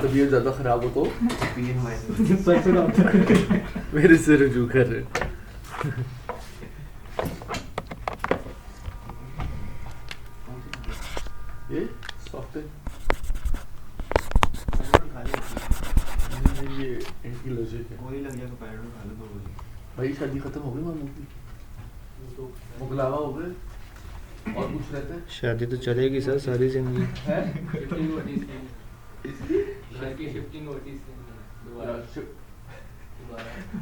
तबीयत ज्यादा खराब हो तो PMI मेरे से रुजू कर रहे। ये सॉफ्ट है, ये एंटीलर्जिक है। कोई लग जाएगा पैरों खा लो तो बोली भाई शादी खत्म हो गई मामू की, मुगलावा हो गए और कुछ रहता है? शादी तो चलेगी सर सारी जिंदगी। है शिफ्टिंग नोटिस इसकी घर की शिफ्टिंग नोटिस दोबारा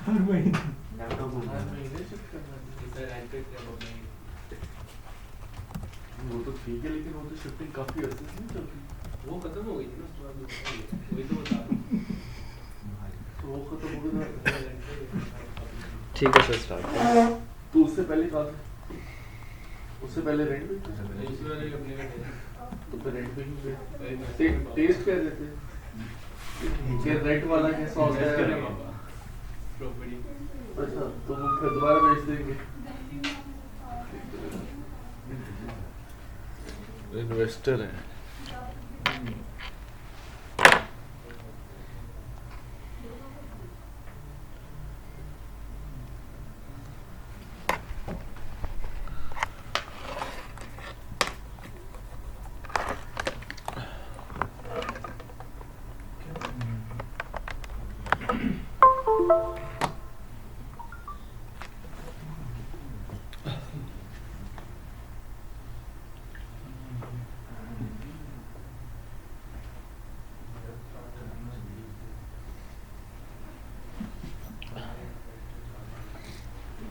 हर महीने लैपटॉप हर घूमना महीने शिफ्ट करना है। इधर रेंटेड है अपने वो तो ठीक है, लेकिन वो तो शिफ्टिंग काफी अर्से से नहीं चल रही। वो खत्म हो गई थी ना उसके बाद वही तो बता रहा हूँ तो वो खत्म हो गया ठीक है सर स्टार्ट। तो उससे पहले कहाँ थे? उससे पहले रेंट पे थे? दूसरे वाले अपने का तो फिर रेंट पे क्यों गए? टेस्ट क्या देते? ये रेंट वाला कैसा होता है? प्रॉपर्टी अच्छा, तो वो फिर दोबारा बेच देंगे। इन्वेस्टर हैं।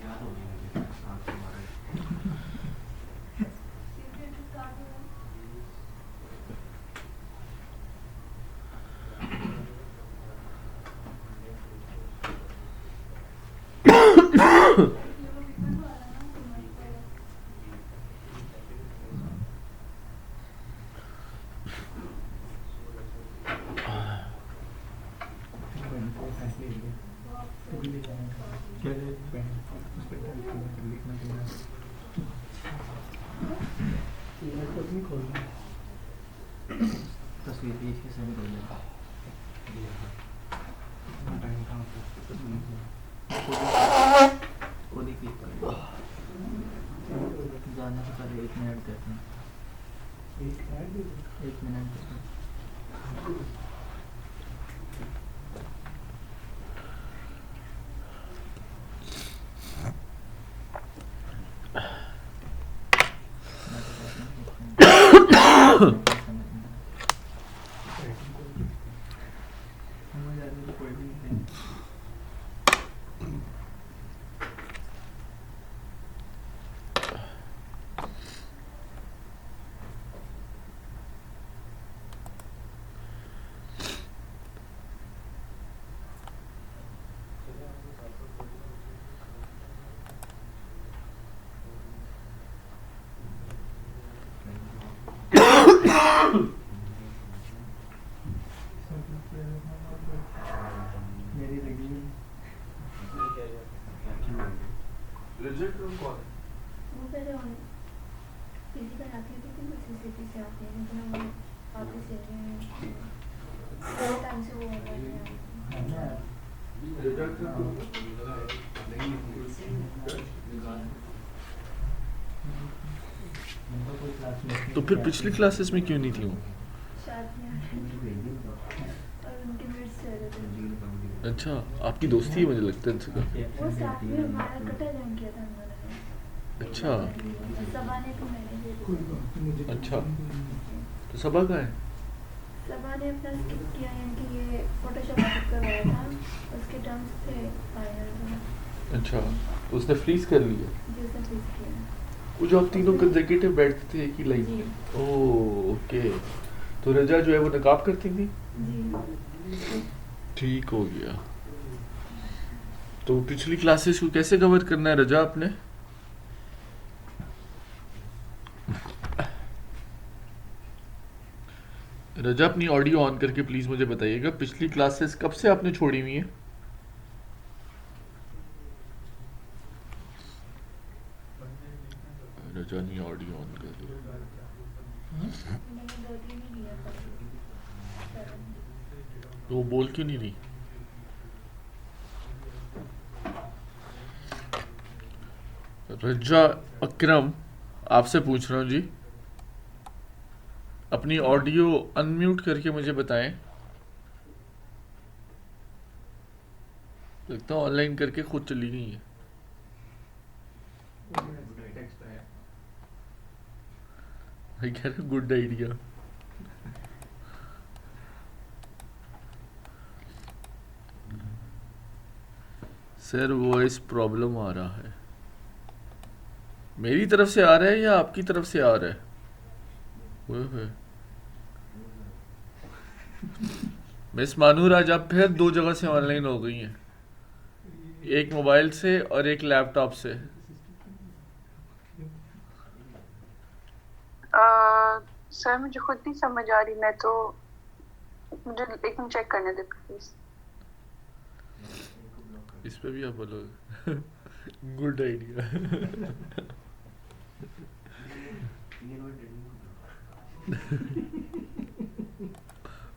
याद हो गई मुझे आप तुम्हारे तस्वीर पेज के सभी कर लेगा टाइम कहाँ वो देखिए जाने से पहले 1 मिनट देते हैं 1 मिनट देते हैं मेरी लगी रिजेक्ट कौन है? वो पहले ऑन पीसी पर आती थी कि सीसीटीवी से आते हैं, लेकिन वो वापस से टाइम से वो रिजेक्ट तो फिर पिछली क्लासेस में क्यों नहीं थी वो? शायद और उनके मिनट्स चल रहे थे। अच्छा, आपकी दोस्ती है मुझे लगता है इनसे। वो साथ में हमारा कटा जॉइन किया था हम लोगों ने। अच्छा सबा ने तो मैंने दे दिया। अच्छा, तो सबा कहाँ है? सबा ने अपना स्किप किया, यानी कि ये फोटोशॉप करवाया था, उसके टर्म्स थे फाइनल में। अच्छा, तो उसने फ्रीज कर लिया। जिसने फिक्स किया वो जो आप तीनों कंसेक्यूटिव बैठते थे एक ही लाइन में। ओह ओके, तो रजा जो है वो नकाब करती थी। जी। ठीक हो गया। तो पिछली क्लासेस को कैसे कवर करना है रजा आपने? रजा अपनी ऑडियो ऑन करके प्लीज मुझे बताइएगा, पिछली क्लासेस कब से आपने छोड़ी हुई है? रजा नहीं ऑडियो ऑन कर रही। मैंने 2-3 ही लिया था। तो वो बोल क्यों नहीं रही? रजा अकरम, आपसे पूछ रहा हूँ जी, अपनी ऑडियो अनम्यूट करके मुझे बताएं। लगता है ऑनलाइन करके खुद चली गई है। भाई कह रहे good idea. Sir voice problem आ रहा है, मेरी तरफ से आ रहा है या आपकी तरफ से आ रहा है? ओए होए। मिस मानूर आज आप फिर दो जगह से ऑनलाइन हो गई हैं, एक मोबाइल से और एक लैपटॉप से। सर मुझे खुद नहीं समझ आ रही, मैं तो मुझे एकदम चेक करने दे प्लीज। इस पे भी आप बोलोगे? Good idea.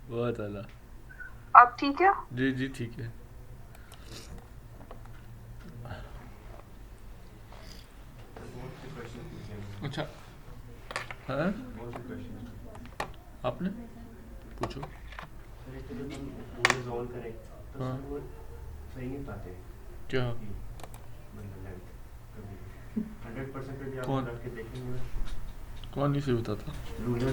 बहुत आला। आप ठीक है? जी जी ठीक है। अच्छा हाँ आपने पूछो। हाँ सही नहीं पाते क्या? मतलब 100% पे भी आप कौन? रख के देखेंगे कौन नहीं सही बताता? रूलर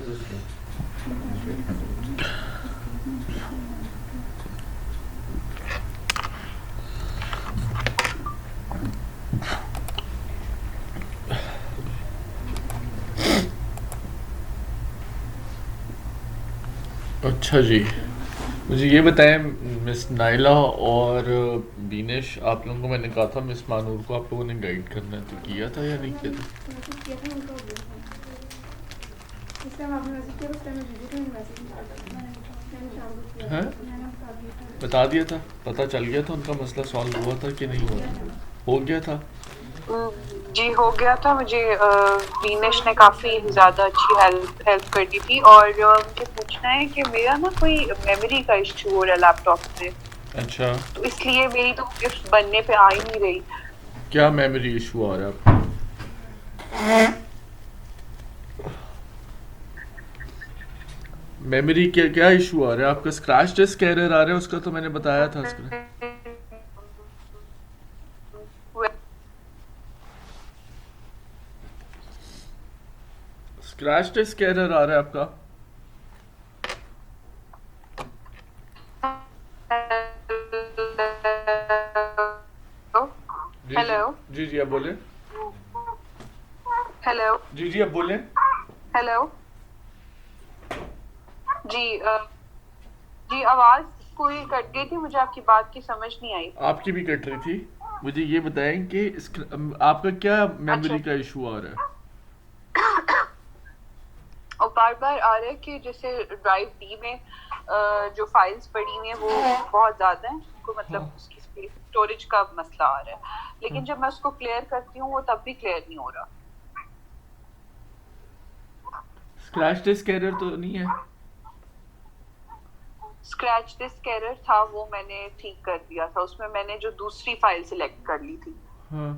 अच्छा जी, मुझे ये बताएं मिस नाइला और बीनेश, आप लोगों को मैंने कहा था मिस मानूर को आप लोगों ने गाइड करना है, तो किया था या नहीं किया था? मैसेज किया था उनका, वो था इस टाइम आपने मैसेज किया, उस टाइम मैं बिजी थी, मैसेज नहीं किया। मैंने शाम को किया हैं? था, मैंने बता दिया था। बता दिया था, पता चल गया था उनका मसला सॉल्व हुआ था कि नहीं हुआ था? हो गया था। जी हो गया था। मुझे वीनेश ने काफ़ी ज़्यादा अच्छी हेल्प कर दी थी। और मुझे पूछना है कि मेरा ना कोई मेमोरी का इशू हो रहा है लैपटॉप में, अच्छा तो इसलिए मेरी तो गिफ्ट बनने पे आ ही नहीं रही। क्या मेमोरी इशू आ रहा है आपको? मेमोरी क्या क्या इशू आ रहा है आपका? स्क्रैच डिस्क एरर आ रहा है, उसका तो मैंने बताया था। स्क्रैच डिस्क एरर आ रहा है आपका? हेलो जी जी आप बोले। हेलो जी जी आप बोले। हेलो जी जी आवाज कोई कट गई थी, मुझे आपकी बात की समझ नहीं आई। आपकी भी कट रही थी। मुझे ये बताएं कि आपका क्या मेमोरी का इशू आ रहा है? और बार बार आ रहा है कि जैसे ड्राइव डी में जो फाइल्स पड़ी हुई हैं वो बहुत ज्यादा हैं, को मतलब उसकी स्टोरेज का मसला आ रहा है, लेकिन जब मैं उसको क्लियर करती हूँ वो तब भी क्लियर नहीं हो रहा। स्क्रैच डिस्क एरर तो नहीं है? स्क्रैच डिस्क एरर था, वो मैंने ठीक कर दिया था। उसमें मैंने जो दूसरी फाइल सिलेक्ट कर ली थी हाँ।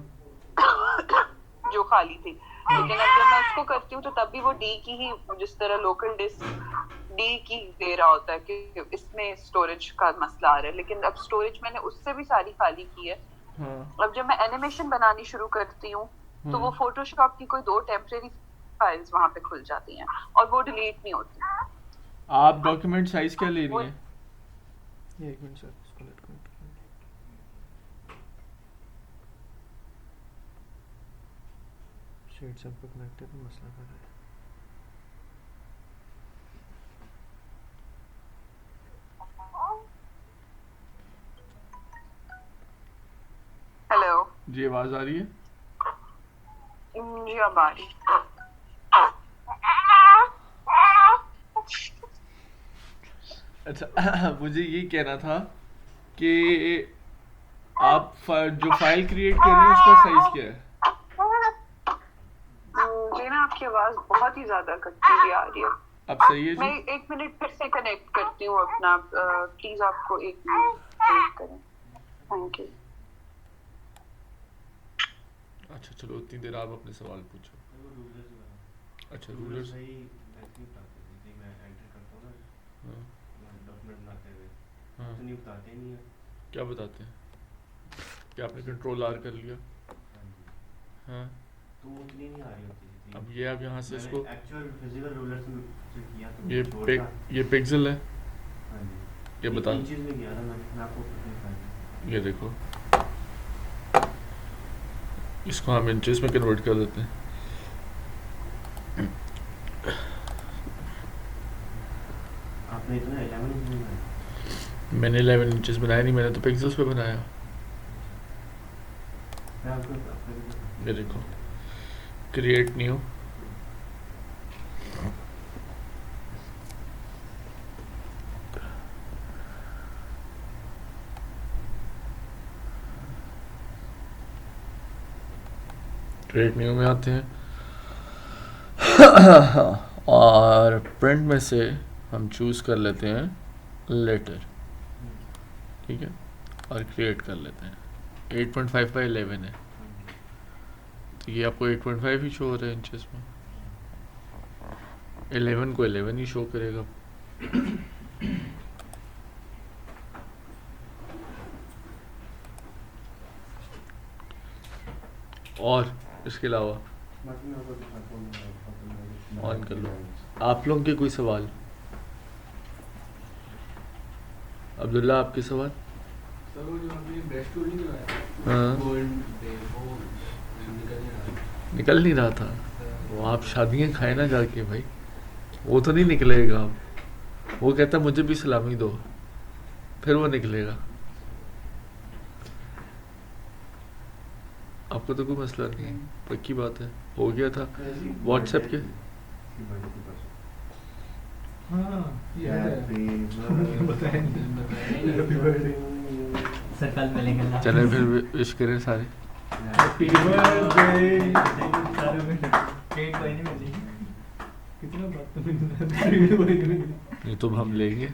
जो खाली थी, लेकिन अब जब मैं उसको करती हूँ तो तब भी वो डी की ही, जिस तरह लोकल डिस्क डी की दे रहा होता है कि इसमें स्टोरेज का मसला आ रहा है, लेकिन अब स्टोरेज मैंने उससे भी सारी खाली की है। हाँ। अब जब मैं एनिमेशन बनानी शुरू करती हूँ तो वो फोटोशॉप की कोई 2 टेम्परेरी फाइल्स वहां पे खुल जाती हैं और वो डिलीट नहीं होती। आप डॉक्यूमेंट साइज क्या ले रही हैं? एक मिनट सर, इसको नेट कनेक्ट करें। शेड सबको कनेक्टेड है, मसला कर रहा है। हेलो जी आवाज आ रही है? जी अब आ रही। अच्छा मुझे ये कहना था कि आप जो फाइल क्रिएट कर रही हैं उसका साइज क्या है? जी ना आपकी आवाज बहुत ही ज्यादा कटती हुई आ रही है। अब सही है मैं जी? 1 मिनट फिर से कनेक्ट करती हूँ अपना, प्लीज आपको 1 मिनट वेट करें। Thank you. अच्छा चलो, उतनी देर आप अपने सवाल पूछो। अच्छा रूलर्स। सही नहीं बताते जैसे मैं एंटर करता हूँ ना हाँ डॉक्यूमेंट बनाते हुए हाँ, तो नहीं बताते नहीं है। क्या बताते हैं कि आपने कंट्रोल आर कर लिया? हाँ जी, हाँ, तो वो उतनी नहीं आ रही होती जितनी अब ये आप यहाँ से इसको, एक्चुअल फिजिकल रूलर से किया तो ये छोटा। ये पिक्सल है, हाँ जी, ये बता, इंचेस में गया था मैं आपको बताया। ये देखो, इसको हम इंचेस में कन्वर्ट कर देते हैं। आपने इतना 11 इंच में बनाया? मैंने 11 इंचेस बनाया नहीं, मैंने तो पिक्सल्स पे बनाया। मैं आपको ये देखो, क्रिएट न्यू, क्रिएट न्यू में आते हैं और प्रिंट में से हम चूज कर लेते हैं लेटर, ठीक है, और क्रिएट कर लेते हैं। 8.5 बाई 11 है, तो ये आपको 8.5 ही शो हो रहा है इंचेस में, 11 को 11 ही शो करेगा। और इसके अलावा ऑन कर लो। आप लोगों के कोई सवाल? अब्दुल्ला आपके सवाल? सर वो जो आपने ब्रेस्ट टूल नहीं कराया, हाँ, वो निकल नहीं रहा। निकल नहीं रहा था। वो आप शादियाँ खाए ना जाके भाई, वो तो नहीं निकलेगा। अब वो कहता मुझे भी सलामी दो, फिर वो निकलेगा। आपको तो कोई मसला नहीं है, पक्की बात है, हो गया था व्हाट्सएप के। हाँ याद है, बताया नहीं। सर कल मिलेंगे ना। चलें फिर विश करें सारे। Happy birthday. केक कोई नहीं मिली। कितना बात तो नहीं तो हम लेंगे,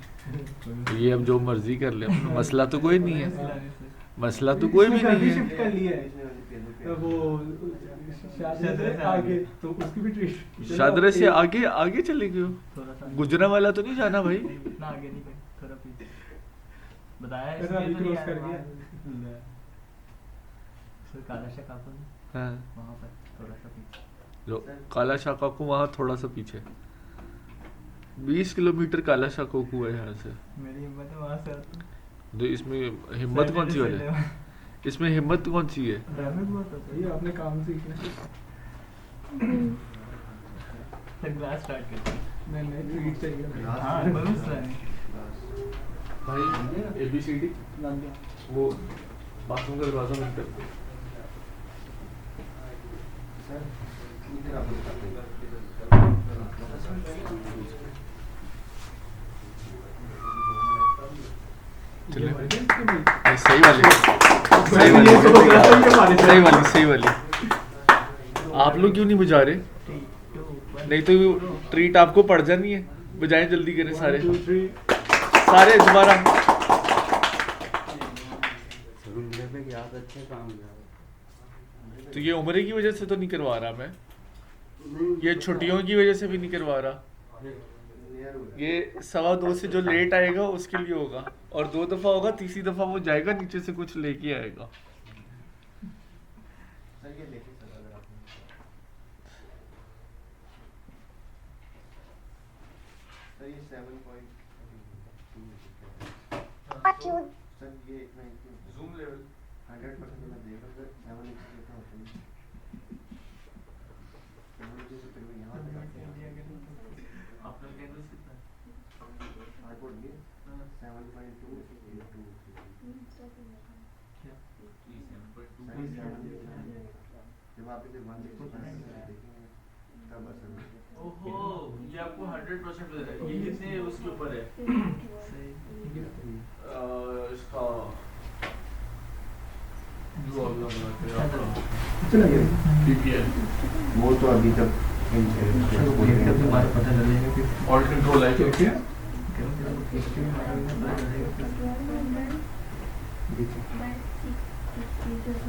ये अब जो मर्जी कर ले, मसला तो कोई नहीं है, मसला तो कोई भी नहीं है। शिफ्ट कर लिया है वो शादरे से आगे, तो उसकी भी ट्रीट। शादरे से आगे आगे चले गए हो? थोड़ा सा गुजरा वाला तो नहीं जाना भाई? इतना आगे नहीं गए, थोड़ा पीछे बताया ऐसा इसलिए भी तो नहीं क्रॉस कर आया गया। वहाँ। सर काला शाह काकू हाँ, वहाँ पर थोड़ा सा पीछे। लो काला शाह काकू वहाँ थोड़ा सा पीछे, 20 किलोमीटर काला शाह काकू है यहाँ से। मेरी हिम्मत है वहाँ सर तो इसमें हिम्मत कौन सी वाली है? इसमें हिम्मत कौन सी है? डैमेज हुआ था सर। ये आपने काम सीखना। सर ग्लास स्टार्ट करते हैं। नहीं ट्रीट चाहिए। हाँ कोई मसला नहीं। भाई ABCD वो बाथरूम का दरवाजा बंद कर दो। चलिए सही वाली, सही वाली, सही वाली, सही वाली। आप लोग क्यों नहीं बजा रहे? नहीं तो ट्रीट आपको पड़ जानी है, बजाएं जल्दी करें सारे सारे दोबारा। तो ये उम्र की वजह से तो नहीं करवा रहा मैं, ये छुट्टियों की वजह से भी नहीं करवा रहा। ये 2:15 से जो लेट आएगा उसके लिए होगा, और 2 दफा होगा, तीसरी दफा वो जाएगा नीचे से कुछ लेके आएगा। जूम लेवल 100% मैं देख रहा हूं, 7 इंच कितना होता है। 7 इंच से फिर भी यहां तक आते हैं। आपका कैंवस कितना है? आईपोड ये 7.2 जब आप इसे 165 देखेंगे तब असल में ओहो, ये आपको 100% दे रहा है। ये कितने उसके ऊपर है? इसका जो अगला बनाते हैं चला गया। PPN। वो तो अभी तक हमारा पता चलेगा कि ऑल्ट कंट्रोल है क्या क्या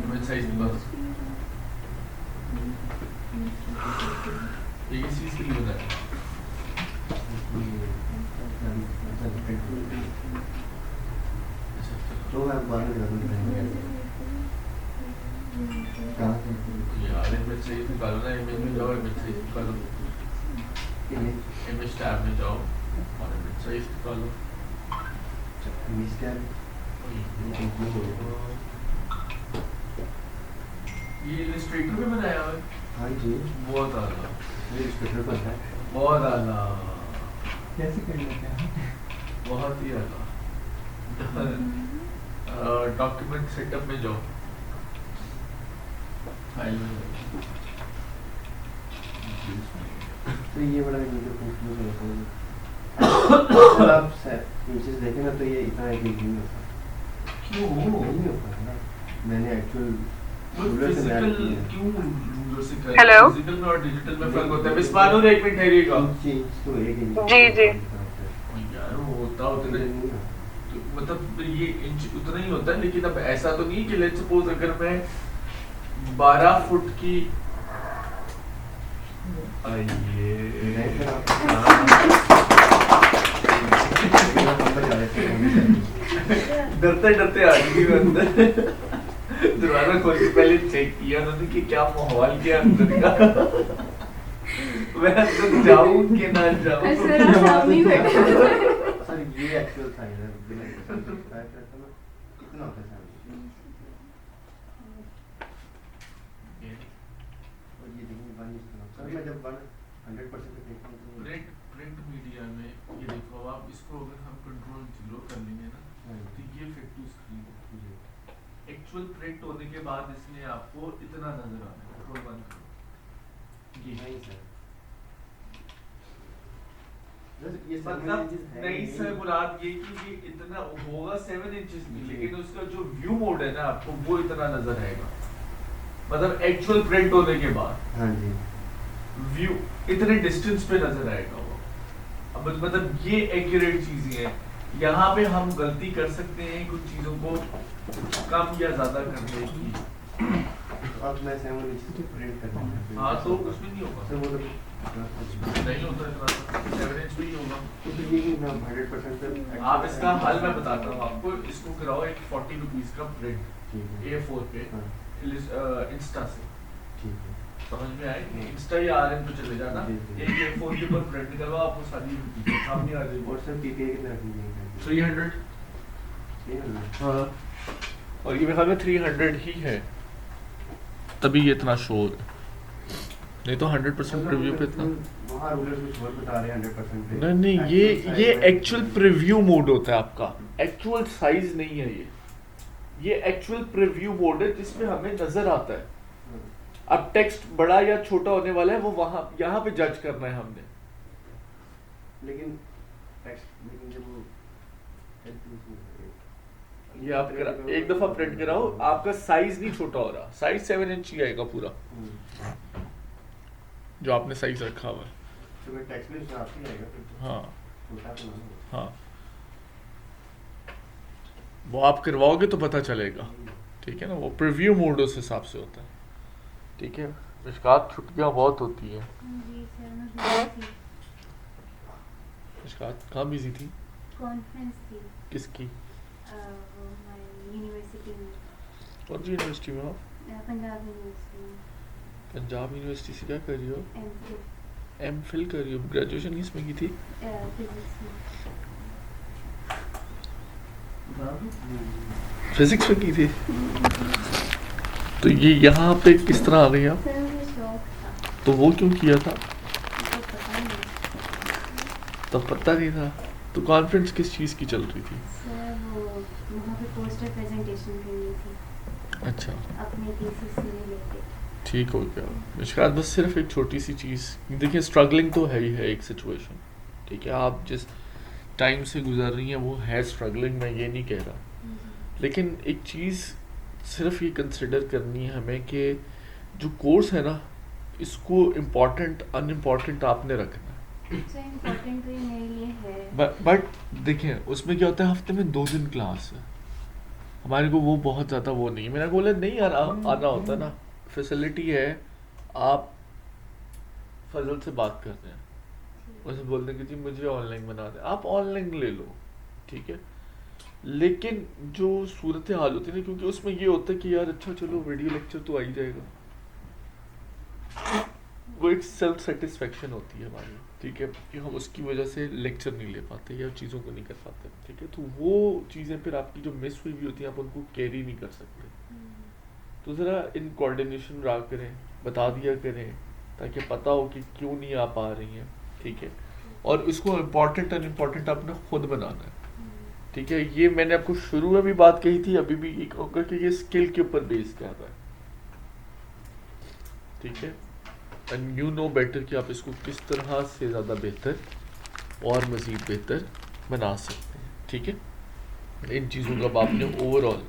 मैं साइज बस ये किस चीज के लिए होता है तो मैं बाहर निकालूंगा कहाँ से यार इमेज साइज निकालो ना इमेज में जाओ इमेज साइज निकालो इमेज टैब में जाओ और इमेज साइज निकालो ये इलस्ट्रेटर में बनाया हुआ है हाँ जी बहुत आला ये स्पेशल बनता है बहुत आला कैसे कर लेते हैं बहुत ही आला डॉक्यूमेंट सेटअप में जाओ फाइल में तो ये बड़ा वीडियो पूछने को होता है आप फीचर्स देखें ना तो ये इतना एक नहीं होता क्यों नहीं होता है ना मैंने एक्चुअल रूलर से मैप फिजिकल किया क्यों रूलर से कर Hello? फिजिकल में और डिजिटल में फर्क होता है मिस मानूर एक मिनट ठहरिएगा चेंज तो एक ही जी, जी। यार वो होता उतना तो मतलब ये इंच उतना ही होता है लेकिन अब ऐसा तो नहीं कि लेट्स सपोज अगर मैं 12 फुट की डरते डरते आ गई मैं अंदर दरवाजा खोल के पहले चेक किया उन्होंने कि क्या माहौल क्या अंदर का मैं अंदर जाऊं कि ना जाऊं ऐसे ना सामने ही बैठे सर ये एक्चुअल साइज है इतना होता है और ये देखिए वन सर मैं जब 100% पे देखता हूँ तो प्रिंट मीडिया में ये देखो आप इसको अगर हम कंट्रोल 0 कर लेंगे ना तो ये fit to screen actual print होने के बाद इसमें आपको इतना नजर आना है कंट्रोल 1 करो ये नहीं सर ये मतलब नहीं सर मुराद ये कि ये इतना होगा 7 इंचेस की लेकिन उसका जो व्यू मोड है ना आपको वो इतना नजर आएगा मतलब एक्चुअल प्रिंट होने के बाद हाँ जी व्यू इतने डिस्टेंस पे नजर आएगा वो अब मतलब ये एक्यूरेट चीजें हैं यहाँ पे हम गलती कर सकते हैं कुछ चीजों को कम या ज्यादा करने की अब मैं 7 इंच प्रिंट करना है हाँ तो उसमें नहीं होगा सर वो तो नहीं होता इतना 7 इंच में ही होगा तो ये कि मैं 100% पे आप इसका हल मैं बताता हूँ आपको इसको कराओ एक 40 रुपीज का प्रिंट ठीक है A4 पे हाँ इंस्टा से ठीक है समझ में आए इंस्टा या आरएन पे चले जाना जी, जी। एक A4 के ऊपर प्रिंट करवाओ आपको सारी सामने आ जाएगी और सर पीपीए कितना रखेंगे 300 ये ना हाँ और ये मेरे ख्याल में 300 ही है तभी ये इतना शो है नहीं तो 100% प्रीव्यू पे इतना वहाँ रूलर कुछ और बता रहे हैं 100% पे नहीं नहीं ये एक्चुअल प्रीव्यू मोड होता है आपका एक्चुअल साइज नहीं है ये एक्चुअल प्रीव्यू मोड है जिसमें हमें नजर आता है अब टेक्स्ट बड़ा या छोटा होने वाला है वो वहां यहाँ पे जज करना है हमने लेकिन लेकिन जब वो ये आप एक दफा प्रिंट कराओ आपका साइज नहीं छोटा हो रहा साइज 7 इंच ही आएगा पूरा जो आपने साइज रखा हुआ है तो मैं टेक्स्ट में हिसाब से आएगा फिर तो हाँ छोटा तो ना हो। हाँ वो आप करवाओगे तो पता चलेगा ठीक है ना वो प्रीव्यू मोड उस हिसाब से होता है ठीक है मिशकात छुट्टियाँ बहुत होती हैं जी सर मैं बिजी थी मिशकात कहाँ बिजी थी कॉन्फ्रेंस थी किसकी वो हमारी यूनिवर्सिटी में कौन सी यूनिवर्सिटी में आप पंजाब यूनिवर्सिटी में पंजाब यूनिवर्सिटी से क्या कर रही हो एमफिल एमफिल कर रही हो ग्रेजुएशन किस में की थी फिजिक्स में फिजिक्स में की थी तो ये यहाँ पे किस तरह आ गई आप सर मुझे शौक था तो वो क्यों किया था मुझे पता नहीं तो पता नहीं था तो कॉन्फ्रेंस किस चीज़ की चल रही थी सर वो वहाँ पे पोस्टर प्रेजेंटेशन करनी थी अच्छा अपने थीसिस से रिलेटेड ठीक हो गया मिशकात बस सिर्फ एक छोटी सी चीज़ देखिए स्ट्रगलिंग तो है ही है एक सिचुएशन ठीक है आप जिस टाइम से गुजर रही हैं वो है स्ट्रगलिंग मैं ये नहीं कह रहा लेकिन एक चीज़ सिर्फ ये कंसिडर करनी है हमें कि जो कोर्स है ना इसको इम्पोर्टेंट अनइम्पोर्टेंट आपने रखना है। सबसे इम्पोर्टेंट तो ये मेरे लिए है। बट देखिए उसमें क्या होता है, हफ्ते में 2 दिन क्लास है, हमारे को वो बहुत ज़्यादा वो नहीं है। मैंने बोला नहीं यार आना होता ना, फैसिलिटी है, आप फजल से बात करते हैं, उसे बोलते हैं कि जी मुझे ऑनलाइन बना दें, आप ऑनलाइन ले लो, ठीक है। लेकिन जो सूरत हाल होती है ना, क्योंकि उसमें ये होता है कि यार अच्छा चलो वीडियो लेक्चर तो आ ही जाएगा, वो एक सेल्फ सेटिस्फेक्शन होती है हमारी, ठीक है, कि हम उसकी वजह से लेक्चर नहीं ले पाते या चीज़ों को नहीं कर पाते, ठीक है। तो वो चीज़ें फिर आपकी जो मिस हुई भी होती हैं आप उनको कैरी नहीं कर सकते। तो ज़रा इन कोऑर्डिनेशन रहा करें, बता दिया करें, ताकि पता हो कि क्यों नहीं आ पा रही हैं, ठीक है। और इसको इम्पोर्टेंट अनइम्पोर्टेंट आपने खुद बनाना है, ठीक है। ये मैंने आपको शुरू में भी बात कही थी, अभी भी कहूँगा कि ये स्किल के ऊपर बेस कर रहा है, ठीक है। एंड यू नो बेटर कि आप इसको किस तरह से ज़्यादा बेहतर और मज़ीद बेहतर बना सकते हैं, ठीक है। इन चीज़ों का अब आपने ओवरऑल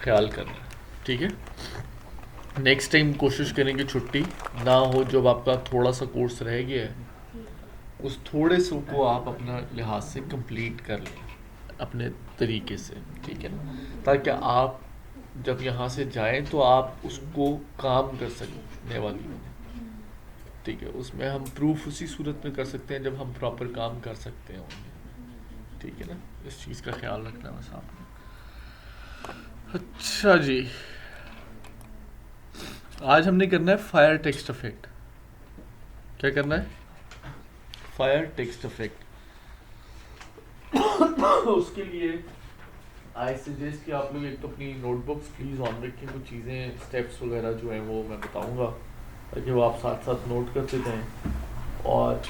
ख्याल करना है, ठीक है। नेक्स्ट टाइम कोशिश करेंगे छुट्टी ना हो, जब आपका थोड़ा सा कोर्स रह गया है उस थोड़े से को आप अपना लिहाज से कंप्लीट कर लें अपने तरीके से, ठीक है, ताकि आप जब यहाँ से जाएं तो आप उसको काम कर सकने वाली बने, ठीक है। उसमें हम प्रूफ उसी सूरत में कर सकते हैं जब हम प्रॉपर काम कर सकते हैं, ठीक है ना। इस चीज़ का ख्याल रखना है बस आपने। अच्छा जी, आज हमने करना है फायर टेक्स्ट इफेक्ट। क्या करना है? Fire text effect. उसके लिए आई सजेस्ट कि आप लोग एक तो अपनी नोटबुक्स प्लीज़ ऑन रखें, कुछ चीज़ें स्टेप्स वगैरह जो हैं वो मैं बताऊंगा ताकि वो आप साथ साथ नोट करते जाएं। और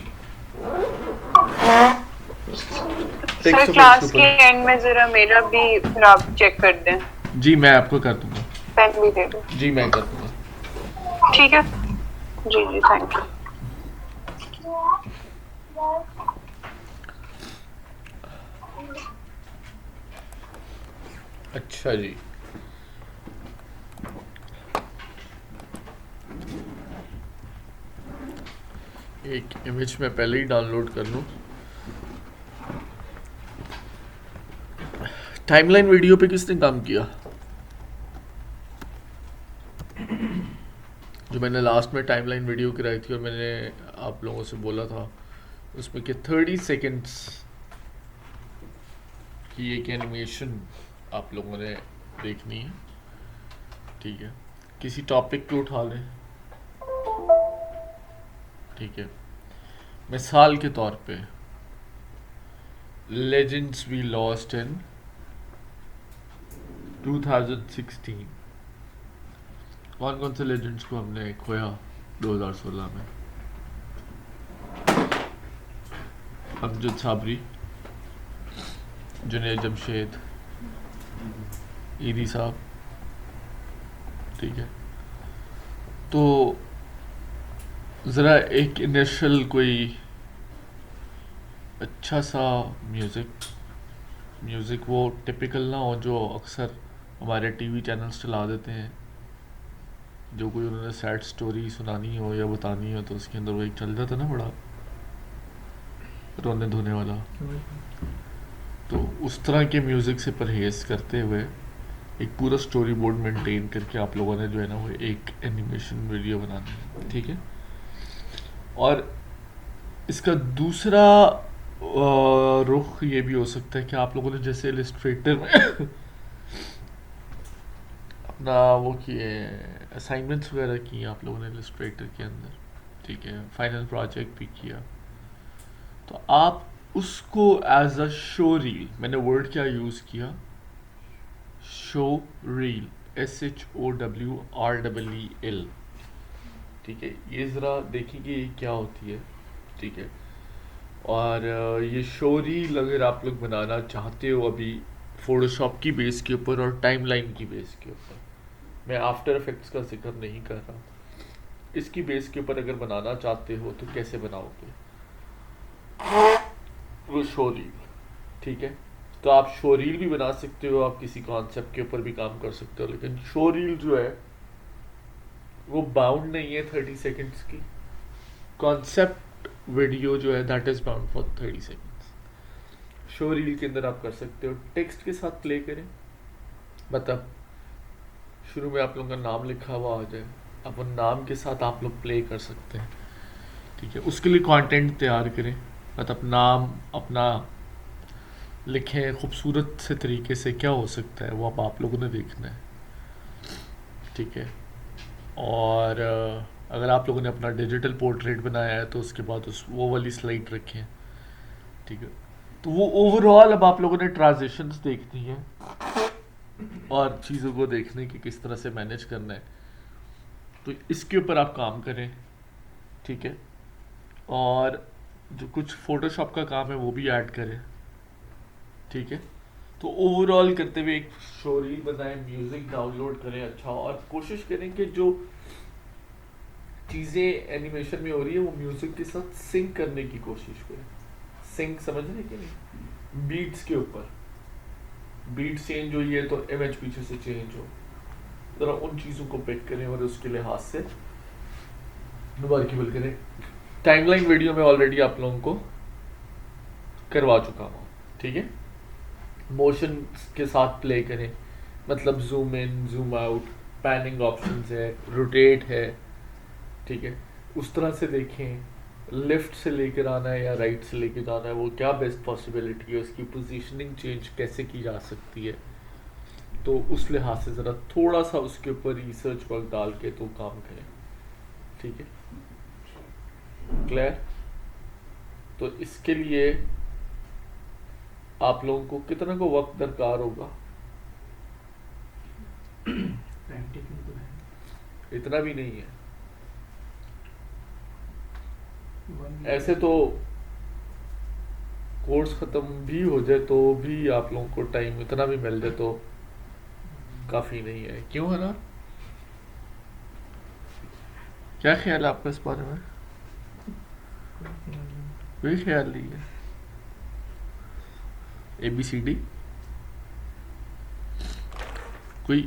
सर क्लास के एंड में जरा मेरा भी फिर आप चेक कर दें। जी मैं आपको कर दूंगा, पेन भी दे दो। जी मैं कर दूंगा, ठीक है जी जी थैंक यू। अच्छा जी, एक इमेज मैं पहले ही डाउनलोड कर लूँ। टाइमलाइन वीडियो पे किसने काम किया? जो मैंने लास्ट में टाइमलाइन वीडियो कराई थी और मैंने आप लोगों से बोला था उसमें कि 30 सेकेंड्स की एक एनिमेशन आप लोगों ने देखनी है, ठीक है। किसी टॉपिक को उठा लें, ठीक है। मिसाल के तौर पे लेजेंड्स वी लॉस्ट इन 2016, कौन कौन से लेजेंड्स को हमने खोया 2016 में? अमजद साबरी, जुनैद जमशेद, ईदी साहब, ठीक है। तो ज़रा एक इनिशियल कोई अच्छा सा म्यूज़िक वो टिपिकल ना हो जो अक्सर हमारे टीवी चैनल्स चला देते हैं, जो कोई उन्होंने सैड स्टोरी सुनानी हो या बतानी हो तो उसके अंदर वो एक चल जाता ना बड़ा रोने धोने वाला, तो उस तरह के म्यूज़िक से परहेज़ करते हुए एक पूरा स्टोरी बोर्ड मेंटेन करके आप लोगों ने जो है ना वो एक एनिमेशन वीडियो बनानी है, ठीक है। और इसका दूसरा रुख ये भी हो सकता है कि आप लोगों ने जैसे इलस्ट्रेटर में अपना वो किए असाइनमेंट्स वगैरह किए आप लोगों ने इलस्ट्रेटर के अंदर, ठीक है, फाइनल प्रोजेक्ट भी किया, तो आप उसको एज अ शो रील, मैंने वर्ड क्या यूज़ किया, शो रील, SHOWREEL, ठीक है। ये ज़रा देखिए ये क्या होती है, ठीक है। और ये शो रील अगर आप लोग बनाना चाहते हो अभी फोटोशॉप की बेस के ऊपर और टाइमलाइन की बेस के ऊपर, मैं आफ्टर इफेक्ट्स का जिक्र नहीं कर रहा, इसकी बेस के ऊपर अगर बनाना चाहते हो तो कैसे बनाओगे वो शो रील, ठीक है। तो आप शो रील भी बना सकते हो, आप किसी कॉन्सेप्ट के ऊपर भी काम कर सकते हो, लेकिन शो रील जो है वो बाउंड नहीं है 30 सेकेंड्स की। कॉन्सेप्ट वीडियो जो है that is bound for 30 seconds. Show reel के अंदर आप कर सकते हो, टेक्स्ट के साथ प्ले करें, मतलब शुरू में आप लोगों का नाम लिखा हुआ आ जाए, अब उन नाम के साथ आप लोग प्ले कर सकते हैं, ठीक है। उसके लिए कंटेंट तैयार करें, मतलब नाम अपना लिखें खूबसूरत से तरीके से, क्या हो सकता है वो अब आप लोगों ने देखना है, ठीक है। और अगर आप लोगों ने अपना डिजिटल पोर्ट्रेट बनाया है तो उसके बाद वो वाली स्लाइड रखें, ठीक है। तो वो ओवरऑल अब आप लोगों ने ट्रांजिशंस देखनी है और चीज़ों को देखने की किस तरह से मैनेज करना है, तो इसके ऊपर आप काम करें, ठीक है। और जो कुछ फोटोशॉप का काम है वो भी ऐड करें, ठीक है। तो ओवरऑल करते हुए एक शो रील बनाएं, म्यूज़िक डाउनलोड करें अच्छा, और कोशिश करें कि जो चीज़ें एनिमेशन में हो रही है वो म्यूज़िक के साथ सिंक करने की कोशिश करें। सिंक समझ रहे कि नहीं, बीट्स के ऊपर बीट चेंज हुई है तो इमेज पीछे से चेंज हो, ज़रा उन चीज़ों को पिक करें और उसके लिहाज से वर्केबल करें। टाइमलाइन वीडियो में ऑलरेडी आप लोगों को करवा चुका हूँ, ठीक है। मोशन के साथ प्ले करें, मतलब zoom in zoom out, panning options है, रोटेट है, ठीक है। उस तरह से देखें, लेफ्ट से लेकर आना है या राइट से लेकर जाना है, वो क्या बेस्ट पॉसिबिलिटी है, उसकी पोजीशनिंग चेंज कैसे की जा सकती है, तो उस लिहाज से ज़रा थोड़ा सा उसके ऊपर रिसर्च वर्क डाल के तो काम करें, ठीक है। क्लियर? तो इसके लिए आप लोगों को कितना को वक्त दरकार होगा? प्रैक्टिकल तो है, इतना भी नहीं है। 1 week। ऐसे तो कोर्स ख़त्म भी हो जाए तो भी आप लोगों को टाइम इतना भी मिल जाए तो काफ़ी नहीं है, क्यों है ना? क्या ख्याल है आपका इस बारे में? कोई ख्याल नहीं है। ABCD कोई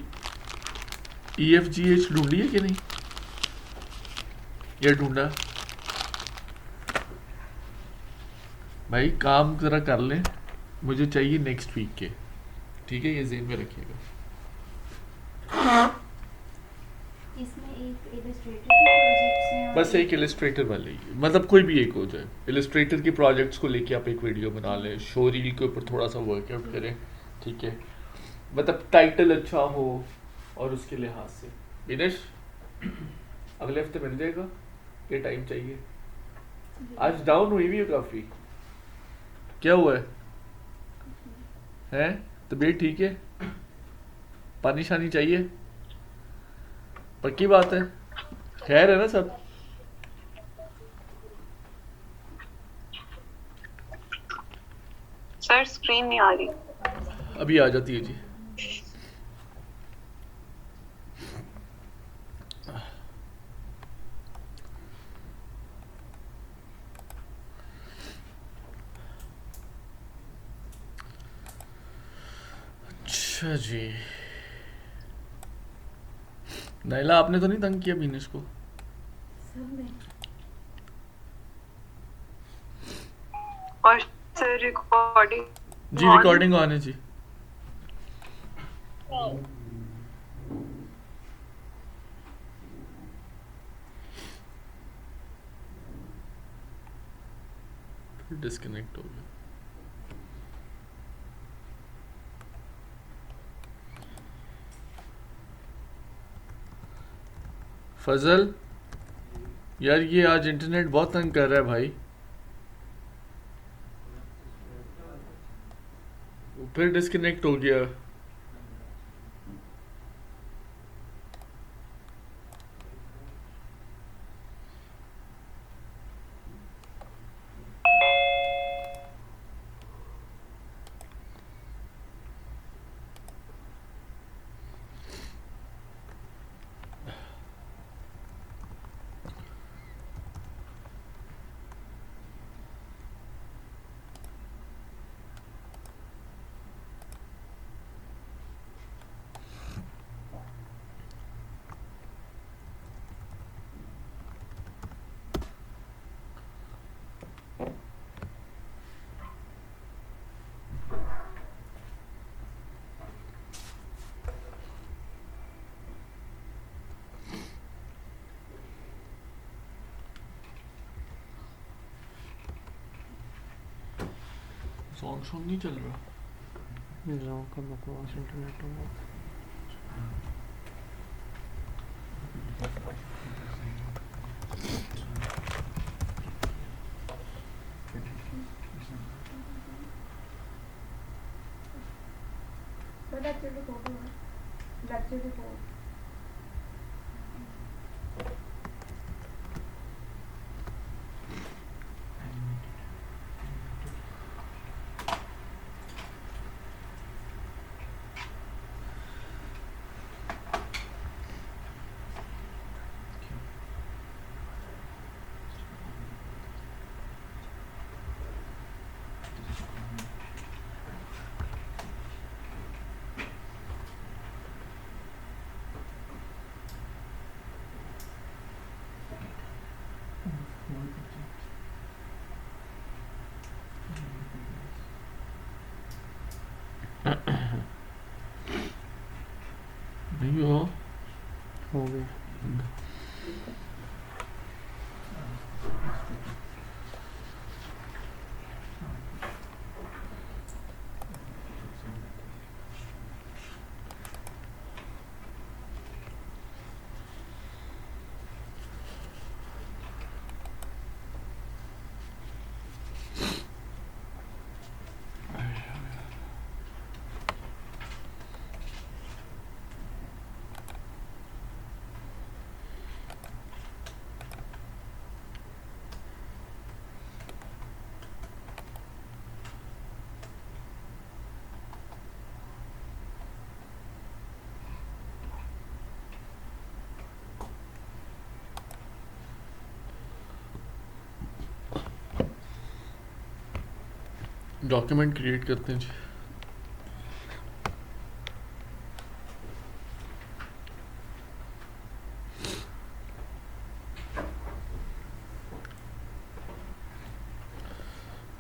EFGH ढूंढी है कि नहीं, या ढूंढा? भाई काम जरा कर लें, मुझे चाहिए नेक्स्ट वीक के, ठीक है, ये ज़हन में रखिएगा। इसमें एक इलस्ट्रेटर के प्रोजेक्ट्स हैं, बस एक इलस्ट्रेटर वाले ही, मतलब कोई भी एक हो जाए। इलस्ट्रेटर के प्रोजेक्ट्स को लेके आप एक वीडियो बना लें, शो रील के ऊपर थोड़ा सा वर्कआउट करें, ठीक है। मतलब टाइटल अच्छा हो और उसके लिहाज से। दिनेश अगले हफ्ते मिल जाएगा, ये टाइम चाहिए। आज डाउन हुई भी है काफ़ी, क्या हुआ है? तबीयत ठीक है? पानी शानी चाहिए? पक्की बात है, खैर है ना सब? सर स्क्रीन नहीं आ रही। अभी आ जाती है जी। अच्छा जी, नाइला आपने तो नहीं तंग किया बीनिश को? सब में और सर रिकॉर्डिंग जी रिकॉर्डिंग ऑन है जी। डिस्कनेक्ट हो गया। फजल यार, ये आज इंटरनेट बहुत तंग कर रहा है भाई। फिर डिस्कनेक्ट हो गया। सॉन्ग नहीं चल रहा। जाओ का बकवास इंटरनेट होगा। So that's really cool. That's really cool. नहीं हो गया। डॉक्यूमेंट क्रिएट करते हैं जी।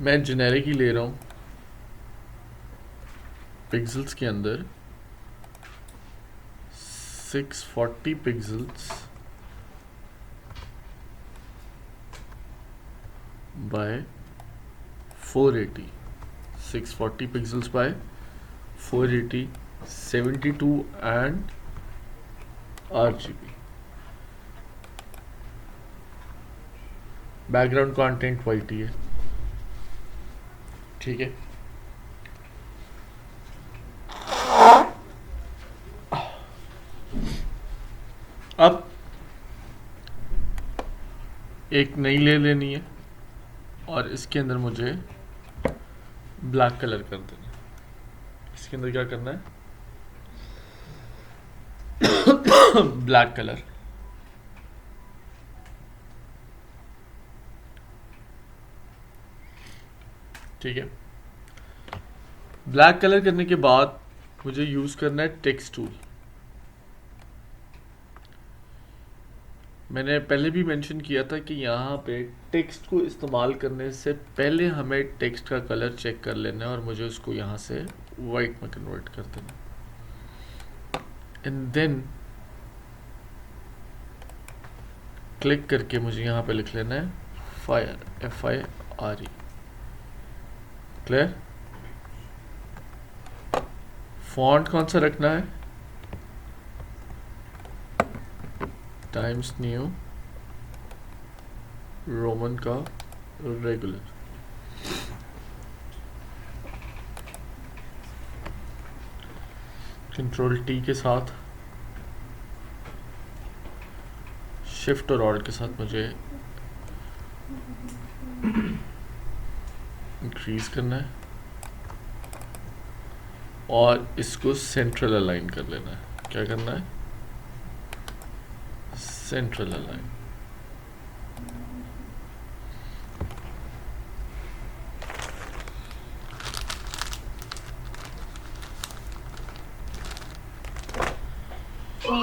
मैं जेनेरिक ही ले रहा हूँ पिक्सेल्स के अंदर 640 pixels by 480 640 pixels by 480 72 and RGB। Background content white ही है, ठीक है। अब एक नई ले लेनी है और इसके अंदर मुझे ब्लैक कलर कर देना। इसके अंदर क्या करना है? Black colour. ठीक है। ब्लैक कलर करने के बाद मुझे यूज करना है टेक्स्ट टूल। मैंने पहले भी मेंशन किया था कि यहाँ पे टेक्स्ट को इस्तेमाल करने से पहले हमें टेक्स्ट का कलर चेक कर लेना है और मुझे उसको यहाँ से वाइट में कन्वर्ट कर देना। एंड देन क्लिक करके मुझे यहाँ पे लिख लेना है फायर, FIRE। क्लियर? फॉन्ट कौन सा रखना है? टाइम्स न्यू रोमन का रेगुलर। कंट्रोल T के साथ शिफ्ट और ऑल्ट के साथ मुझे इंक्रीज करना है और इसको सेंट्रल अलाइन कर लेना है। क्या करना है? Central align.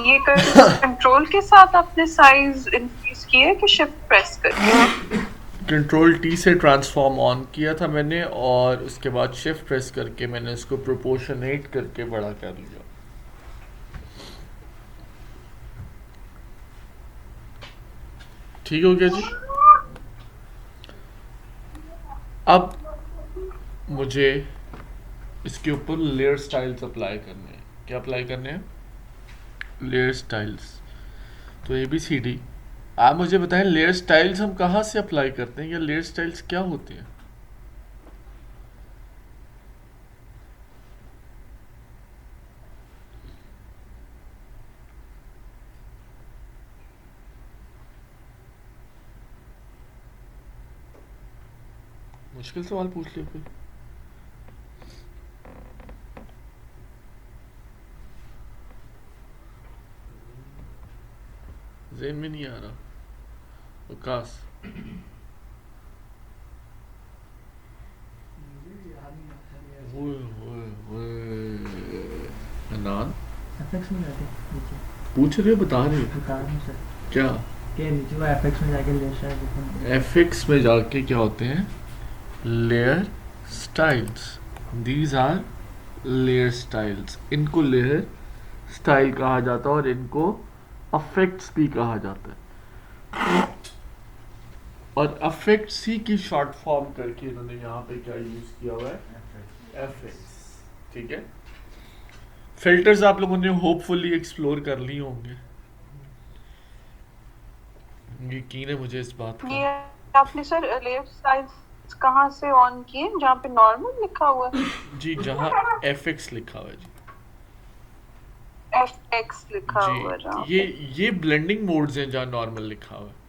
ये कंट्रोल के साथ आपने साइज इंक्रीज किया कि शिफ्ट प्रेस करके? कंट्रोल T से ट्रांसफॉर्म ऑन किया था मैंने और उसके बाद शिफ्ट प्रेस करके मैंने इसको प्रोपोर्शनेट करके बड़ा कर लिया। ठीक हो गया जी। अब मुझे इसके ऊपर लेयर स्टाइल्स अप्लाई करने हैं। क्या अप्लाई करने हैं? Layer styles. तो ABCD, आप मुझे बताएं लेयर स्टाइल्स हम कहाँ से अप्लाई करते हैं, या लेयर स्टाइल्स क्या होते हैं? मुश्किल सवाल पूछ लिया कोई। ज़हन में नहीं आ रहा। विकास, ओए ओए ओए, अनान एफएक्स में जाके नीचे पूछ रहे हो, बता रहे हो बता रहा हूँ सर क्या? के नीचे वो एफएक्स में जाके ले शायद FX में जाके क्या होते हैं? Layer styles. These are layer styles. इनको लेयर स्टाइल कहा जाता है और इनको अफेक्ट्स भी कहा जाता है। और अफेक्ट्स ही की शॉर्ट फॉर्म करके इन्होंने यहाँ पे क्या यूज किया हुआ है? एफएक्ट्स। ठीक है। फिल्टर्स आप लोगों ने होपफुली एक्सप्लोर कर लिए होंगे, यकीन है मुझे इस बात ये का। आपने सर लेयर स्टाइल्स कहाँ से ऑन किए? जहाँ पे नॉर्मल लिखा हुआ है? जी, जहाँ FX लिखा हुआ है जी। FX लिखा हुआ है जहाँ जी, ये ब्लेंडिंग मोड्स हैं जहाँ नॉर्मल लिखा हुआ है।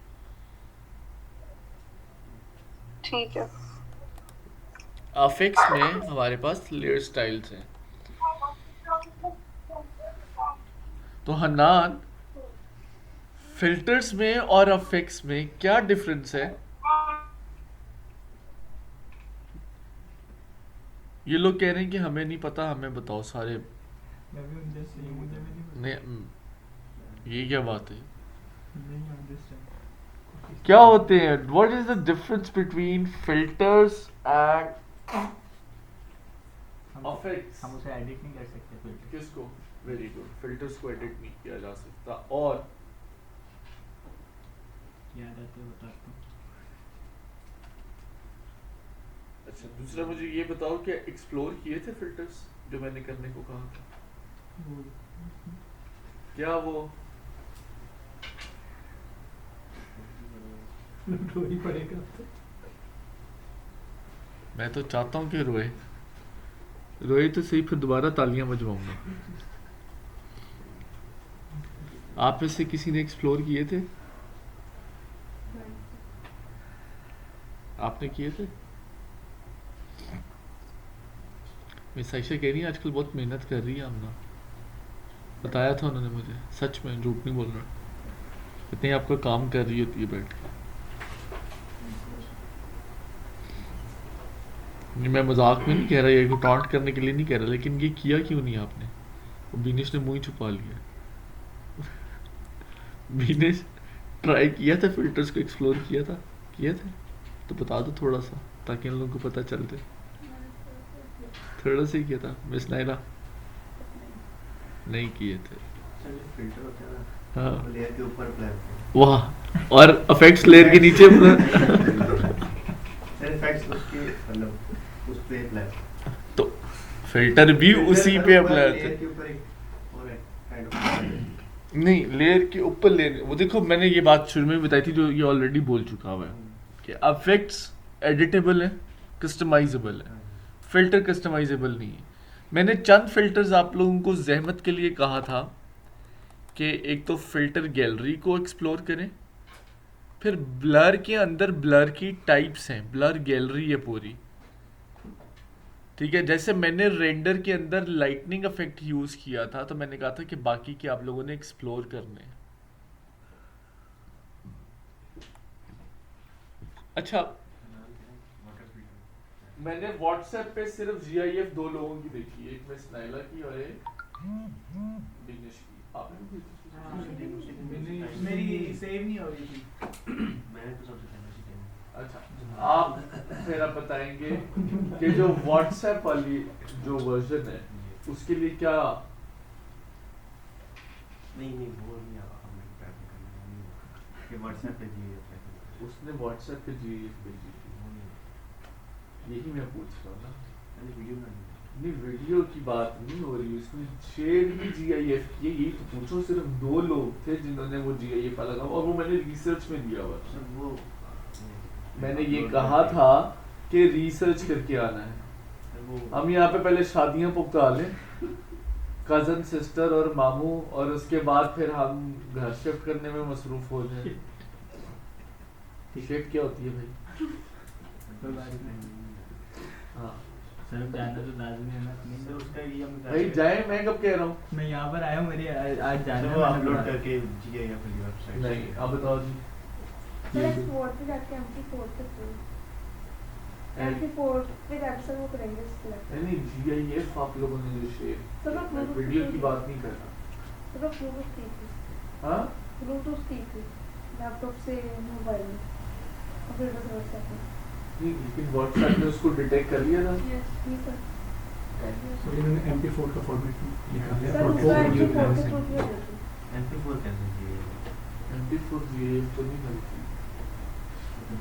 ठीक है। अफेक्ट्स में हमारे पास लेयर स्टाइल्स हैं। तो हन्नान, फिल्टर्स में और अफेक्ट्स में क्या डिफरेंस है? ये लोग कह रहे हैं कि हमें नहीं पता, हमें बताओ सारे। मैं भी उनसे सही हूँ, मुझे भी नहीं नहीं, ये क्या बात है? नहीं अंडरस्टैंड क्या होते हैं? What is the difference between filters and affects? हम उसे एडिट नहीं कर सकते फिल्टर। किसको? Very good. फिल्टर्स को एडिट नहीं किया जा सकता। और याद आते हैं बताता हूँ। अच्छा, दूसरा मुझे ये बताओ कि एक्सप्लोर किए थे फिल्टर्स जो मैंने करने को कहा था? क्या वो रो ही पड़ेगा। मैं तो चाहता हूँ कि रोए तो सही, फिर दोबारा तालियां बजवाऊंगा। आप में से किसी ने एक्सप्लोर किए थे? आपने किए थे? मिस आयशा कह रही है आजकल बहुत मेहनत कर रही है आमना। बताया था उन्होंने मुझे, सच में, झूठ नहीं बोल रहा। इतनी आपका काम कर रही होती है बैठ के। नहीं, मैं मजाक में नहीं कह रहा, ये को टॉन्ट करने के लिए नहीं कह रहा, लेकिन ये किया क्यों नहीं आपने? वो बीनेश ने मुंह ही छुपा लिया। बीनेश ट्राई किया था, फिल्टर्स को एक्सप्लोर किया था तो बता दो थोड़ा सा, ताकि इन लोगों को पता चलते। थोड़ा सा ही किया था। मिस नायरा नहीं किए थे। फिल्टर होता है ना, हाँ, लेयर के ऊपर अप्लाई वाह। और अफेक्ट्स लेयर के नीचे सर इफेक्ट्स उसके मतलब उस पे अप्लाई, तो फिल्टर भी उसी पे अप्लाई होता लेयर है। के ऊपर एक और है काइंड ऑफ। नहीं, लेयर के ऊपर लेयर, वो देखो मैंने ये बात शुरू में बताई थी जो ये ऑलरेडी बोल चुका हुआ है कि अफेक्ट्स एडिटेबल है, कस्टमाइजेबल है, फिल्टर कस्टमाइजेबल नहीं है। मैंने चंद फिल्टर्स आप लोगों को जहमत के लिए कहा था कि एक तो फिल्टर गैलरी को एक्सप्लोर करें, फिर ब्लर के अंदर ब्लर की टाइप्स हैं, ब्लर गैलरी है पूरी, ठीक है। जैसे मैंने रेंडर के अंदर लाइटनिंग इफेक्ट यूज किया था, तो मैंने कहा था कि बाकी के आप लोगों ने एक्सप्लोर करने हैं। अच्छा, मैंने व्हाट्सएप पे सिर्फ GIF 2 लोगों की देखी, एक मिस नाइला की और एक दिनेश की। आपने भी देखी? मेरी सेव नहीं हो रही थी। मैंने तो सबसे पहले उसी टाइम। अच्छा, आप फिर आप बताएंगे कि जो व्हाट्सएप वाली जो वर्जन है उसके लिए क्या? नहीं वो नहीं हमने प्रैक्टिकल करना कि व्हाट्सएप पे जी उसने व्हाट्सएप पे GIF भेजी थी, यही मैं पूछ रहा हूँ ना। नहीं वीडियो की बात नहीं हो रही, इसमें शेड भी GIF की है। यही तो पूछो, सिर्फ 2 लोग थे जिन्होंने वो GIF लगा, और वो मैंने रिसर्च में दिया हुआ था। वो मैंने ये कहा था कि रिसर्च करके आना है। हम यहाँ पे पहले शादियां पुख्ता लें, कजन सिस्टर और मामू, और उसके बाद फिर हम घर शिफ्ट करने में मसरूफ हो जाए। शिफ्ट क्या होती है भाई? कोई बात नहीं। हाँ सर जाना तो लाजमी है ना प्लीज। तो उसका ये हम भाई जाए, मैं कब कह रहा हूँ? मैं यहाँ पर आया हूँ, मेरी आज जाना वो है, मैंने अपलोड बोला। करके GIF वाली वेबसाइट नहीं, अब बताओ जी। सर एक्सपोर्ट पे जाके MP4 पे MP4 पे जाके सर वो करेंगे select। नहीं GIF आप लोगों ने जो शेयर, सर वो मैं वीडियो की बात नहीं कर रहा। सर वो Bluetooth की थी, हाँ Bluetooth की थी लैपटॉप से मोबाइल में, और फिर बस WhatsApp में। नहीं, लेकिन व्हाट्सएप ने उसको डिटेक्ट कर लिया था। जी सर। तो इन्होंने MP4 का फॉर्मेट निकाल लिया सर और उसका वो वीडियो MP4 प्लान के से। थ्रू किया था। MP4 कैसे चाहिए? MP4 GIF तो नहीं मिलती।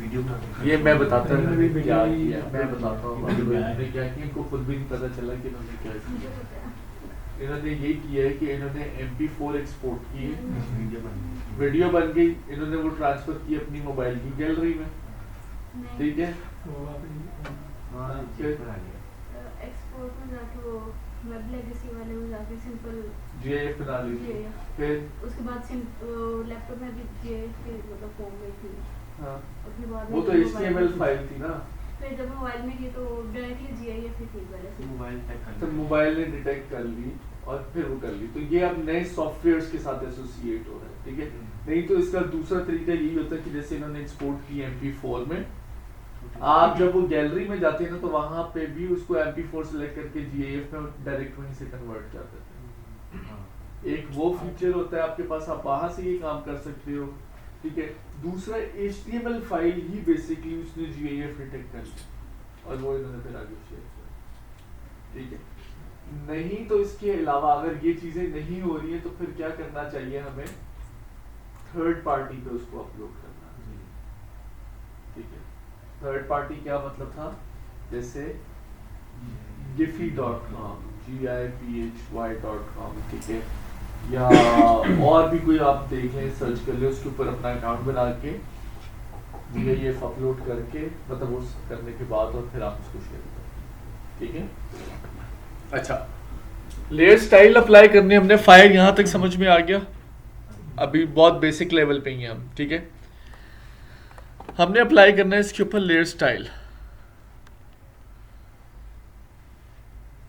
वीडियो बना ये मैं बताता हूँ मैंने इन्होंने क्या वीडियो किया, मैं बताता हूँ आपको इन्होंने क्या किया। इनको खुद भी नहीं पता चला कि इन्होंने क्या किया। इन्होंने ये किया है कि इन्होंने MP4 एक्सपोर्ट की है, वीडियो बना वीडियो बन गई, इन्होंने वो ट्रांसफर की अपनी मोबाइल की गैलरी में, ठीक है। तो आप हाँ फिर आ गया। एक्सपोर्ट में जाके वो वेब लेगेसी वाले में जाके सिंपल GIF बना लीजिए। GIF। फिर उसके बाद लैपटॉप में भी GIF की मतलब फॉर्म गई थी। हाँ, उसके बाद वो में तो जब HTML मोबाइल- फाइल थी ना, फिर जब मोबाइल में की तो डायरेक्टली GIF ही थी पहले से। मोबाइल टैग कर तो मोबाइल ने डिटेक्ट कर ली और फिर वो कर ली। तो ये अब नए सॉफ्टवेयर्स के साथ एसोसिएट हो रहा है, ठीक है। नहीं तो इसका दूसरा तरीका यही होता है कि जैसे इन्होंने एक्सपोर्ट की MP4 में, आप जब वो गैलरी में जाते हैं ना तो वहां पे भी उसको MP4 सेलेक्ट करके GIF में डायरेक्ट वहीं से कन्वर्ट कर देते हैं। एक वो फीचर होता है आपके पास, आप वहां से ये काम कर सकते हो, ठीक है। दूसरा HTML फाइल ही बेसिकली उसने GIF डिटेक्ट कर ली और वो इन्होंने फिर आगे शेयर किया, ठीक है। नहीं तो इसके अलावा अगर ये चीजें नहीं हो रही है तो फिर क्या करना चाहिए हमें? थर्ड पार्टी पे उसको अपलोड करना है, ठीक है। थर्ड पार्टी क्या मतलब था? जैसे giphy.com, GIPHY.com, ठीक है, या और भी कोई आप देख लें, सर्च कर ले, उसके ऊपर अपना अकाउंट बना के GIF अपलोड करके, मतलब वो करने के बाद और फिर आप उसको शेयर करें, ठीक है। अच्छा, लेयर स्टाइल अप्लाई करने हमने फाइल यहाँ तक समझ में आ गया। अभी बहुत बेसिक लेवल पे ही हैं हम, ठीक है। हमने अप्लाई करना है इसके ऊपर लेयर स्टाइल।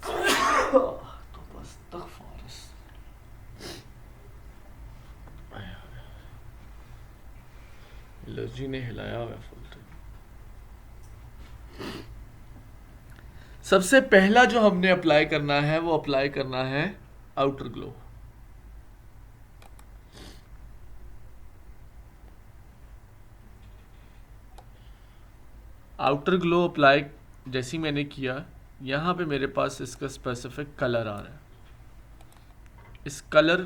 तो बस तक फारस एलर्जी ने हिलाया हुआ फुल टाइम। सबसे पहला जो हमने अप्लाई करना है वो अप्लाई करना है outer glow. Outer glow apply जैसी मैंने किया, यहाँ पे मेरे पास इसका स्पेसिफिक कलर आ रहा है। इस कलर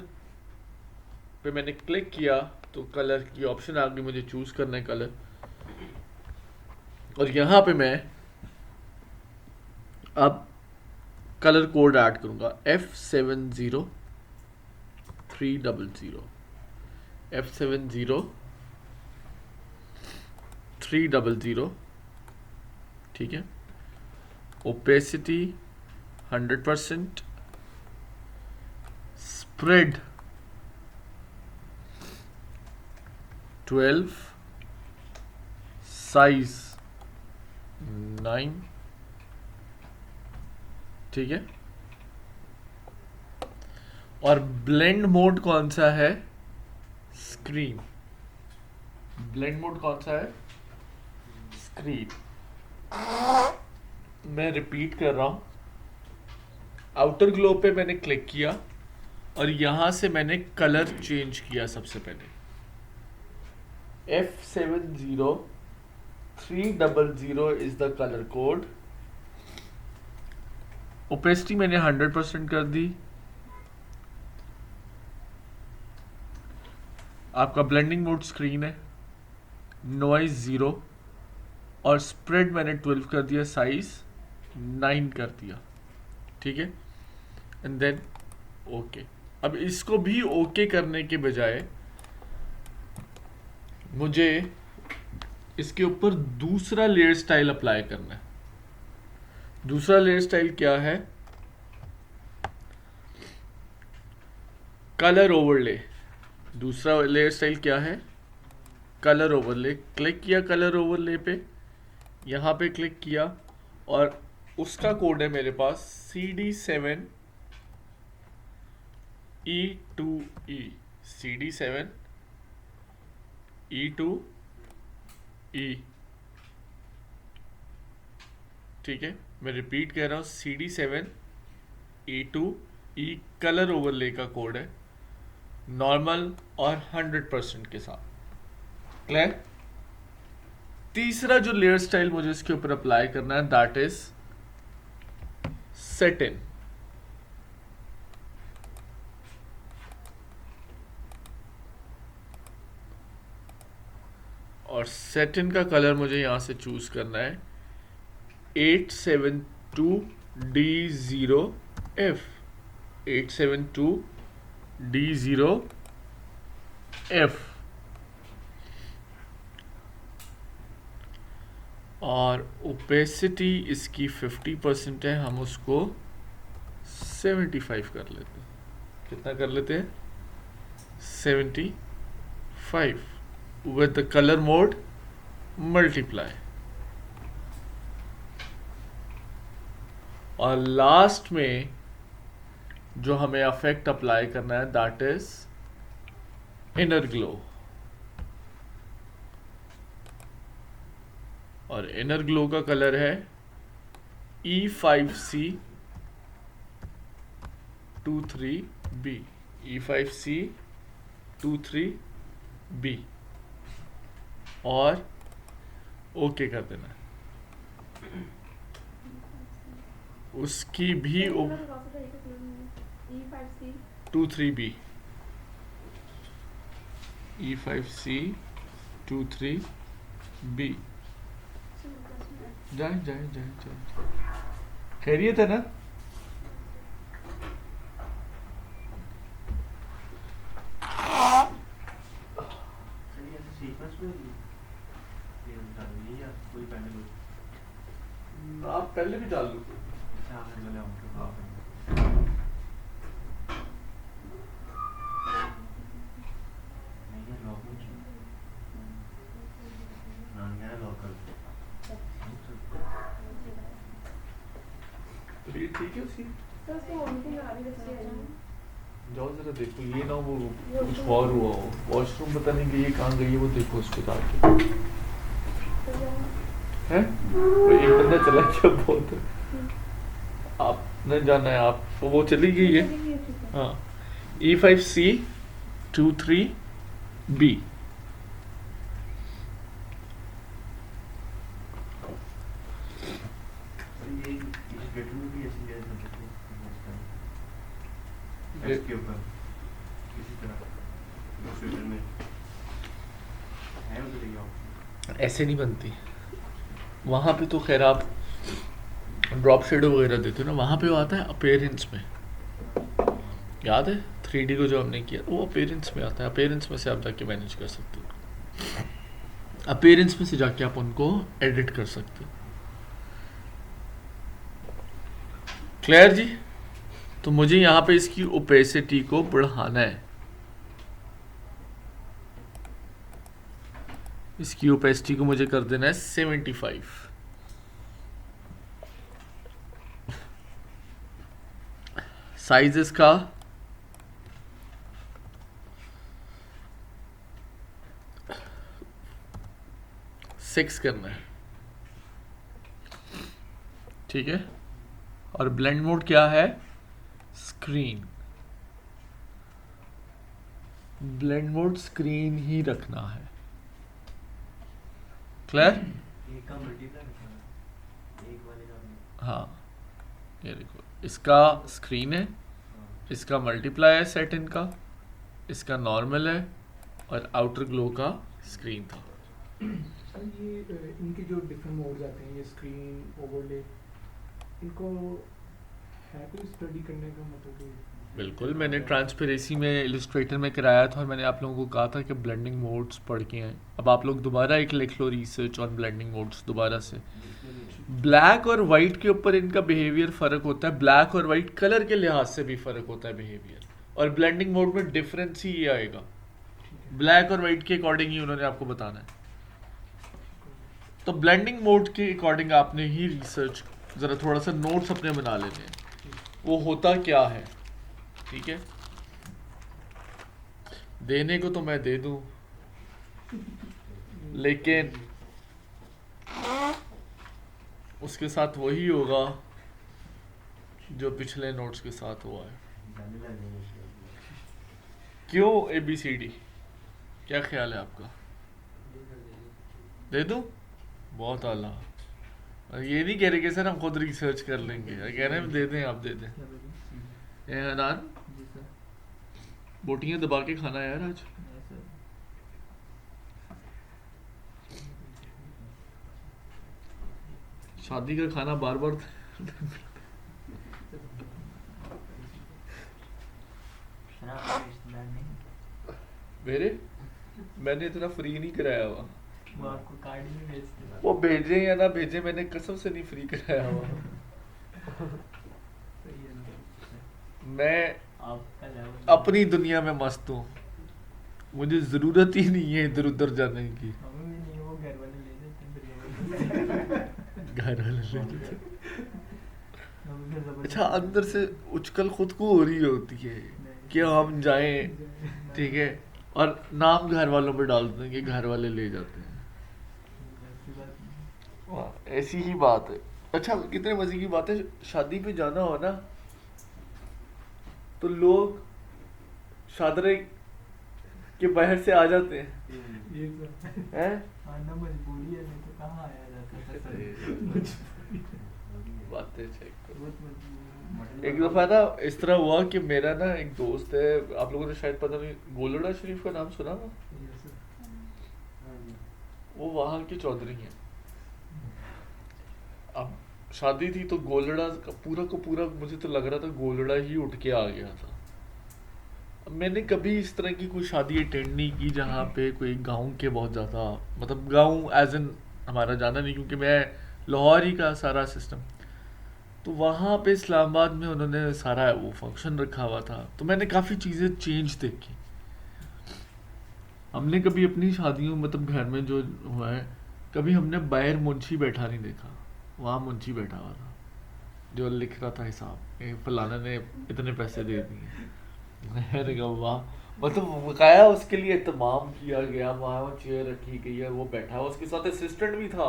पे मैंने क्लिक किया तो कलर की ऑप्शन आ गई, मुझे चूज करना है कलर। और यहाँ पे मैं अब कलर कोड ऐड करूँगा F70300 F70300, ठीक है। ओपेसिटी 100%, स्प्रेड 12, साइज 9, ठीक है। और ब्लेंड मोड कौन सा है? स्क्रीन। ब्लेंड मोड कौन सा है? स्क्रीन। मैं रिपीट कर रहा हूं, आउटर ग्लो पे मैंने क्लिक किया और यहां से मैंने कलर चेंज किया। सबसे पहले F70300 is the colour code. Opacity मैंने 100% कर दी। आपका ब्लेंडिंग मोड स्क्रीन है, नॉइज 0 और स्प्रेड मैंने 12 कर दिया, साइज 9 कर दिया, ठीक है, एंड देन ओके। अब इसको भी ओके करने के बजाय मुझे इसके ऊपर दूसरा लेयर स्टाइल अप्लाई करना है। दूसरा लेयर स्टाइल क्या है? Colour overlay. दूसरा लेयर स्टाइल क्या है? Colour overlay. क्लिक किया कलर ओवरले पे, यहाँ पे क्लिक किया और उसका कोड है मेरे पास CD7 E2E, CD7 E2E, ठीक है। मैं रिपीट कर रहा हूँ, CD7 E2E कलर ओवरले का कोड है, नॉर्मल और 100% के साथ। क्लियर? तीसरा जो लेयर स्टाइल मुझे इसके ऊपर अप्लाई करना है, दैट इज सेट इन। और सेट इन का कलर मुझे यहां से चूज करना है 872D0F, 872D0F। और ओपेसिटी इसकी 50% है, हम उसको 75 कर लेते हैं। कितना कर लेते हैं? 75 with the colour mode multiply. और लास्ट में जो हमें इफेक्ट अप्लाई करना है, दैट इज इनर ग्लो। और इनर ग्लो का कलर है E5C23B, E5C23B, और ओके कर देना। उसकी भी E5C23B, E5C23B। जाए खैरियत है ना? आप पहले भी डाल लो। ठीक है उसी जाओ जरा देखो, ये ना वो कुछ और हुआ हो, वॉशरूम पता नहीं कि ये कहाँ गई है, वो देखो उसको जाके। है वो एक बंदा चला गया, बहुत आपने जाना है, आप वो चली गई है। हाँ, E5C23B। के ऊपर किसी तरह में है ऐसे नहीं बनती। वहाँ पे तो खैर आप ड्रॉप शेडो वगैरह देते हो ना, वहाँ पे वो आता है अपीयरेंस में। याद है 3D को जो हमने किया, वो अपीयरेंस में आता है। अपीयरेंस में से आप जाके मैनेज कर सकते हो, अपीयरेंस में से जाके आप उनको एडिट कर सकते हो। क्लियर जी? तो मुझे यहाँ पे इसकी ओपेसिटी को बढ़ाना है। इसकी ओपेसिटी को मुझे कर देना है 75। साइज इसका 6 करना है, ठीक है। और ब्लेंड मोड क्या है? स्क्रीन। ब्लेंड मोड स्क्रीन ही रखना है। क्लियर? हाँ, ये देखो, इसका स्क्रीन है, इसका मल्टीप्लाई है सेट इन का, इसका नॉर्मल है, और आउटर ग्लो का स्क्रीन था। सर ये इनके जो डिफरेंट मोड्स आते हैं, ये स्क्रीन, ओवरले, इनको है कोई स्टडी करने का मतलब कि बिल्कुल, मैंने ट्रांसपेरेंसी में इलस्ट्रेटर में कराया था और मैंने आप लोगों को कहा था कि ब्लेंडिंग मोड्स पढ़ के हैं। अब आप लोग दोबारा एक लिख लो रिसर्च ऑन ब्लेंडिंग मोड्स दोबारा से। ब्लैक और वाइट के ऊपर इनका बिहेवियर फ़र्क होता है, ब्लैक और वाइट कलर के लिहाज से भी फ़र्क होता है बिहेवियर, और ब्लेंडिंग मोड में डिफरेंस ही ये आएगा, ब्लैक और वाइट के अकॉर्डिंग ही उन्होंने आपको बताना है। तो ब्लेंडिंग मोड के अकॉर्डिंग आपने ही रिसर्च ज़रा थोड़ा सा नोट्स अपने बना लेने हैं, वो होता क्या है, ठीक है। देने को तो मैं दे दूं, लेकिन उसके साथ वही होगा जो पिछले नोट्स के साथ हुआ है। क्यों ABCD, क्या ख्याल है आपका? दे दूं? बहुत आला। और ये नहीं कह रहे कि सर हम खुद रिसर्च कर लेंगे, कह रहे हैं दे दें, आप दे दें। अनान बोटियां दबा के खाना यार आज। शादी का खाना बार बार मेरे मैंने इतना फ्री नहीं कराया हुआ, वो आपको कार्ड ही नहीं भेजते। वो भेजे या ना भेजे, मैंने कसम से नहीं फ्री कराया हुआ। सही है ना। मैं आपका लेवल अपनी दुनिया में मस्त हूँ, मुझे जरूरत ही नहीं है इधर उधर जाने की। हमें भी नहीं, वो घर वाले ले जाते हैं घर वाले ले जाते हैं। हम फिर जबरदस्ती- अच्छा, अंदर से उचकल खुद को हो रही होती है कि हम जाएं, ठीक है, और नाम घर वालों पे डालते हैं कि घर वाले ले जाते हैं। ऐसी बात नहीं। वाह, ऐसी ही बात है। अच्छा, कितने मजे की बात है, शादी पे जाना हो ना तो लोग शादरे के बाहर से आ जाते हैं, ये सब हैं? आना मजबूरी है, नहीं तो कहाँ आया जाता है सर। बातें चेक करो। बहुत मजबूरी। एक दफा ना इस तरह हुआ कि मेरा ना एक दोस्त है, आप लोगों ने शायद पता नहीं, गोलड़ा शरीफ का नाम सुना ना, ये सब वो वहाँ के चौधरी हैं। अब शादी थी तो गोलड़ा का पूरा मुझे तो लग रहा था गोलड़ा ही उठ के आ गया था। अब मैंने कभी इस तरह की कोई शादी अटेंड नहीं की जहाँ पे कोई गांव के बहुत ज़्यादा, मतलब गांव एज इन हमारा जाना नहीं, क्योंकि मैं लाहौर ही का सारा सिस्टम, तो वहाँ पे इस्लामाबाद में उन्होंने सारा वो फंक्शन रखा हुआ था, तो मैंने काफ़ी चीज़ें चेंज देखी। हमने कभी अपनी शादियों मतलब घर में जो हुआ है, कभी हमने बाहर मुंशी बैठा नहीं देखा, वहाँ मुंशी बैठा हुआ था जो लिख रहा था हिसाब, फलाना ने इतने पैसे दे दिए। मैंने कहा वाह, मतलब बकाया उसके लिए एहतमाम किया गया, वहाँ वो चेयर रखी गई है, वो बैठा है, उसके साथ असिस्टेंट भी था,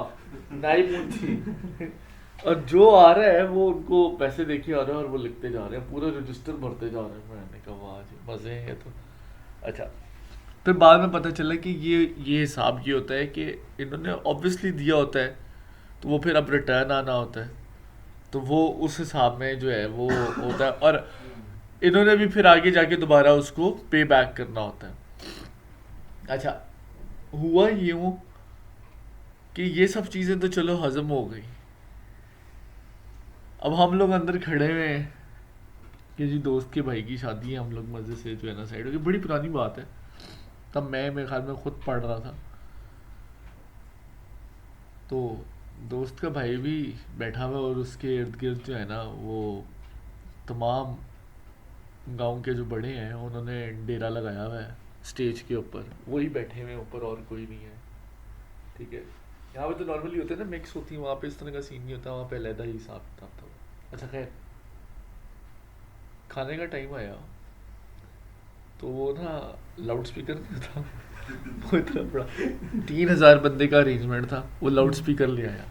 नाइब मुंशी, और जो आ रहा है वो उनको पैसे देके आ रहे हैं और वो लिखते जा रहे हैं, पूरा रजिस्टर भरते जा रहे हैं। मैंने कहा वाह जी, मज़े हैं ये तो। अच्छा, फिर बाद में पता चला कि ये हिसाब ये होता है कि इन्होंने ऑब्वियसली दिया होता है, तो वो फिर अब रिटर्न आना होता है, तो वो उस हिसाब में जो है वो होता है, और इन्होंने भी फिर आगे जाके दोबारा उसको पे बैक करना होता है। अच्छा, हुआ यूँ कि ये सब चीज़ें तो चलो हजम हो गई, अब हम लोग अंदर खड़े हुए हैं कि जी दोस्त के भाई की शादी है, हम लोग मज़े से जो है ना साइड हो गई, बड़ी पुरानी बात है, तब मैं मेरे ख्याल में खुद पढ़ रहा था, तो दोस्त का भाई भी बैठा हुआ और उसके इर्द गिर्द जो है ना वो तमाम गांव के जो बड़े हैं उन्होंने डेरा लगाया हुआ है स्टेज के ऊपर, वही बैठे हुए हैं ऊपर और कोई नहीं है, ठीक है। यहाँ पे तो नॉर्मली होता है ना, मिक्स होती है, वहाँ पे इस तरह का सीन नहीं होता, वहाँ पे अलहदा ही हिसाब किताब था। अच्छा खैर, खाने का टाइम आया तो वो ना लाउड स्पीकर नहीं था वो इतना बड़ा 3000 बंदे का अरेंजमेंट था, वो लाउड स्पीकर ले आया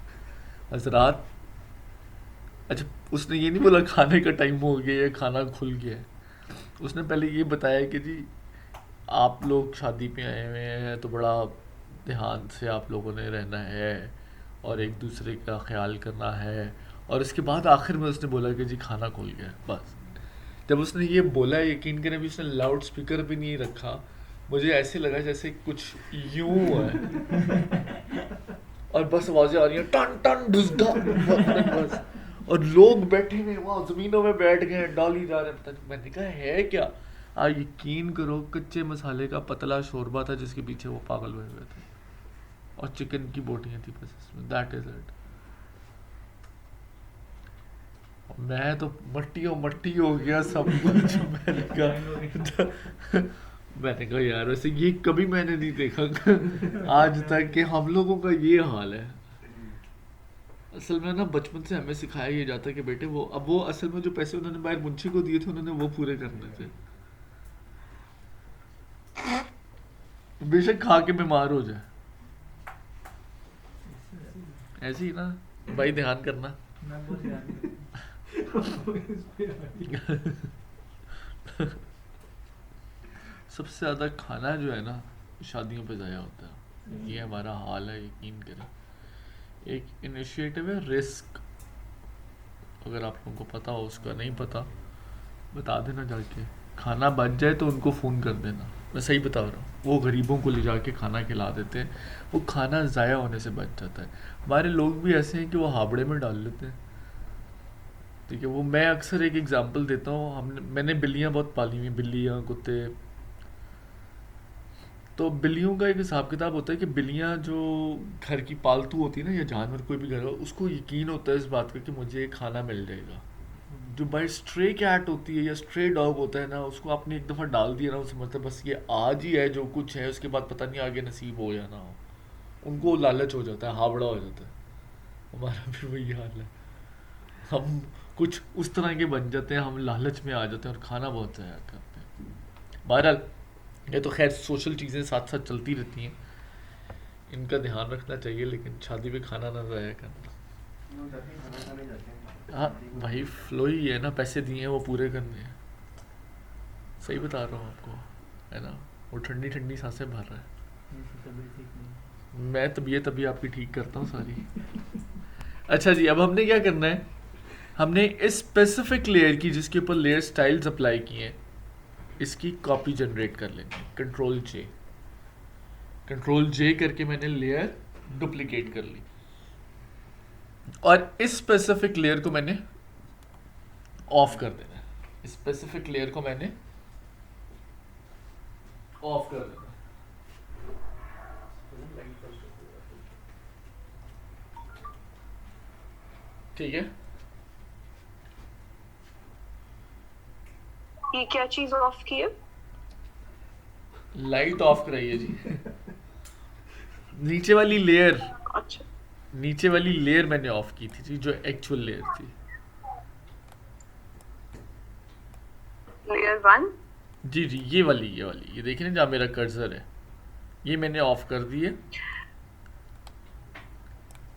हजरात। अच्छा, उसने ये नहीं बोला खाने का टाइम हो गया या खाना खुल गया है, उसने पहले ये बताया कि जी आप लोग शादी पे आए हुए हैं तो बड़ा ध्यान से आप लोगों ने रहना है और एक दूसरे का ख्याल करना है, और इसके बाद आखिर में उसने बोला कि जी खाना खुल गया। बस जब उसने ये बोला, यकीन करें भी उसने लाउड स्पीकर भी नहीं रखा, मुझे ऐसे लगा जैसे कुछ यूं हुआ है और बस आवाज़ें आ रही हैं टन टन ढुसढा, बस और लोग बैठे हुए वहाँ जमीनों में बैठ गए हैं, डाली जा रहे हैं, पता नहीं। मैंने कहा है क्या? आप यकीन करो कच्चे मसाले का पतला शोरबा था जिसके पीछे वो पागल हुए हुए थे, और चिकन की बोटियां थी बस इसमें, दैट इज इट। मैं तो मट्टी हो गया सब कुछ। मैंने कहा यार वैसे ये कभी मैंने नहीं देखा आज तक कि हम लोगों का ये हाल है। असल में ना बचपन से हमें सिखाया ये जाता है कि बेटे वो असल में जो पैसे उन्होंने बाहर मुंशी को दिए थे उन्होंने वो पूरे करने थे, बेशक खा के बीमार हो जाए। ऐसे ही ना भाई, ध्यान करना। मैं बहुत ध्यान सबसे ज्यादा खाना जो है ना शादियों पे ज़ाया होता है, ये हमारा हाल है, यकीन करें। एक इनिशिएटिव है रिस्क, अगर आप लोगों को पता हो, उसका नहीं पता बता देना जाके। खाना बच जाए तो उनको फ़ोन कर देना, मैं सही बता रहा हूँ। वो गरीबों को ले जाके खाना खिला देते हैं, वो खाना ज़ाया होने से बच जाता है। हमारे लोग भी ऐसे हैं कि वो हावड़े में डाल लेते हैं, ठीक है। वो मैं अक्सर एक एग्जांपल देता हूँ, मैंने बिल्लियाँ बहुत पाली हुई, बिल्लियाँ कुत्ते। तो बिल्लियों का एक हिसाब किताब होता है कि बिल्लियाँ जो घर की पालतू होती है ना, या जानवर कोई भी घर हो, उसको यकीन होता है इस बात का कि मुझे खाना मिल जाएगा। जो भाई स्ट्रे कैट होती है या स्ट्रे डॉग होता है ना, उसको आपने एक दफ़ा डाल दिया ना, उसमें मतलब बस ये आज ही है जो कुछ है, उसके बाद पता नहीं आगे नसीब हो या ना हो। उनको लालच हो जाता है, हावड़ा हो जाता है। हमारा भी वही हाल है, हम कुछ उस तरह के बन जाते हैं, हम लालच में आ जाते हैं और खाना बहुत ज़्यादा करते हैं। बहरहाल ये तो खैर सोशल चीज़ें साथ साथ चलती रहती हैं, इनका ध्यान रखना चाहिए, लेकिन शादी में खाना ना ज़ाया करना। हाँ भाई, फ्लो ही है ना, पैसे दिए हैं वो पूरे करने हैं। सही बता रहा हूँ आपको, है ना। वो ठंडी ठंडी सांसें भर रहा है। तबीयत ठीक नहीं। मैं तबीयत अभी आपकी ठीक करता हूँ सारी। अच्छा जी, अब हमने क्या करना है, हमने इस स्पेसिफिक लेयर की जिसके ऊपर लेयर स्टाइल्स अप्लाई किए हैं, इसकी कॉपी जनरेट कर लेंगे। कंट्रोल जे करके मैंने लेयर डुप्लीकेट कर ली, और इस स्पेसिफिक लेयर को मैंने ऑफ कर देना है। इस स्पेसिफिक लेयर को मैंने ऑफ कर देना है। ठीक है, ये क्या चीज ऑफ की है? लाइट ऑफ कराइए जी। नीचे वाली लेयर, अच्छा, नीचे वाली लेयर मैंने ऑफ की थी जी, जो एक्चुअल लेयर थी। लेयर 1। जी जी, ये वाली ये देखिए ना, जहाँ मेरा कर्सर है, ये मैंने ऑफ कर दी है,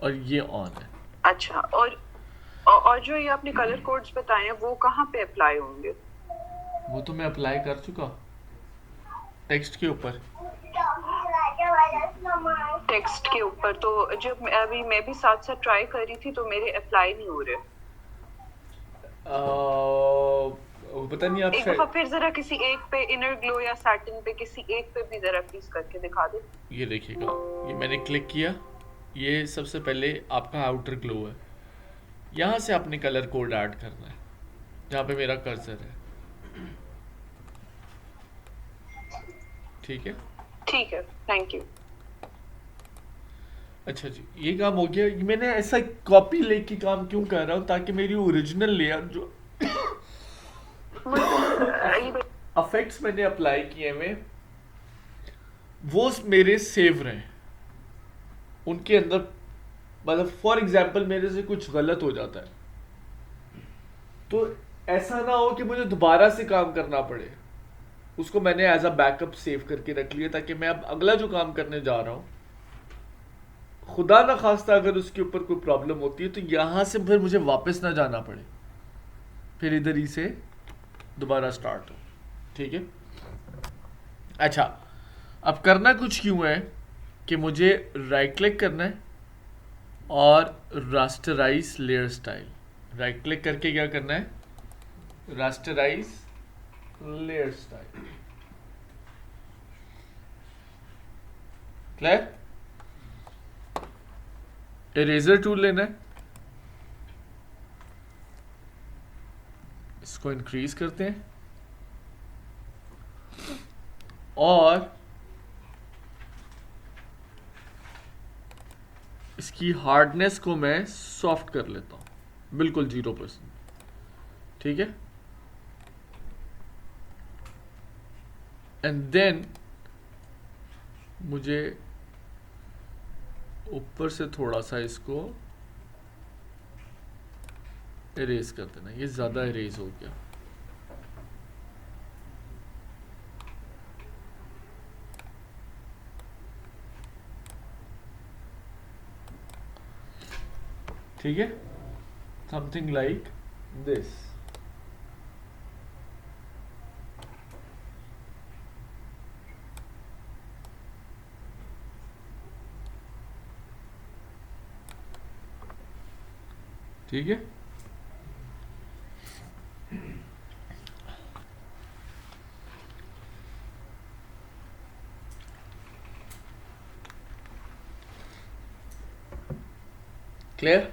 और ये ऑन है। अच्छा, और जो ये आपने कलर कोड्स बताए हैं वो कहाँ पे अप्लाई होंगे? वो तो मैं अप्लाई कर चुका, टेक्स्ट के ऊपर। टेक्स्ट के ऊपर तो जब अभी मैं भी साथ साथ ट्राई कर रही थी तो मेरे अप्लाई नहीं हो रहे। पता नहीं आप एक दफा फिर जरा किसी एक पे, इनर ग्लो या सैटिन पे, किसी एक पे भी जरा प्लीज करके दिखा दे। ये देखिएगा, ये मैंने क्लिक किया, ये सबसे पहले आपका आउटर ग्लो है। यहाँ से आपने कलर कोड ऐड करना है, जहाँ पे मेरा कर्सर है। ठीक है, ठीक है, थैंक यू। अच्छा जी, ये काम हो गया। मैंने ऐसा कॉपी लेके काम क्यों कर रहा हूँ, ताकि मेरी ओरिजिनल लेयर जो इफेक्ट्स मैंने अप्लाई किए हुए वो मेरे सेव रहे उनके अंदर। मतलब फॉर एग्जाम्पल मेरे से कुछ गलत हो जाता है तो ऐसा ना हो कि मुझे दोबारा से काम करना पड़े, उसको मैंने एज अ बैकअप सेव करके रख लिया, ताकि मैं अब अगला जो काम करने जा रहा हूँ, खुदा ना खास्ता अगर उसके ऊपर कोई प्रॉब्लम होती है तो यहाँ से फिर मुझे वापस ना जाना पड़े, फिर इधर ही से दोबारा स्टार्ट हो। ठीक है, अच्छा अब करना कुछ क्यों है कि मुझे राइट क्लिक करना है और rasterise layer style. Right click करके क्या करना है, rasterise layer style. Clear? Eraser tool लेना है, इसको इंक्रीज करते हैं और इसकी हार्डनेस को मैं सॉफ्ट कर लेता हूं, बिल्कुल 0%। ठीक है, एंड देन मुझे ऊपर से थोड़ा सा इसको इरेज कर देना, ये ज्यादा इरेज हो गया। ठीक है, समथिंग लाइक दिस। ठीक है, क्लियर?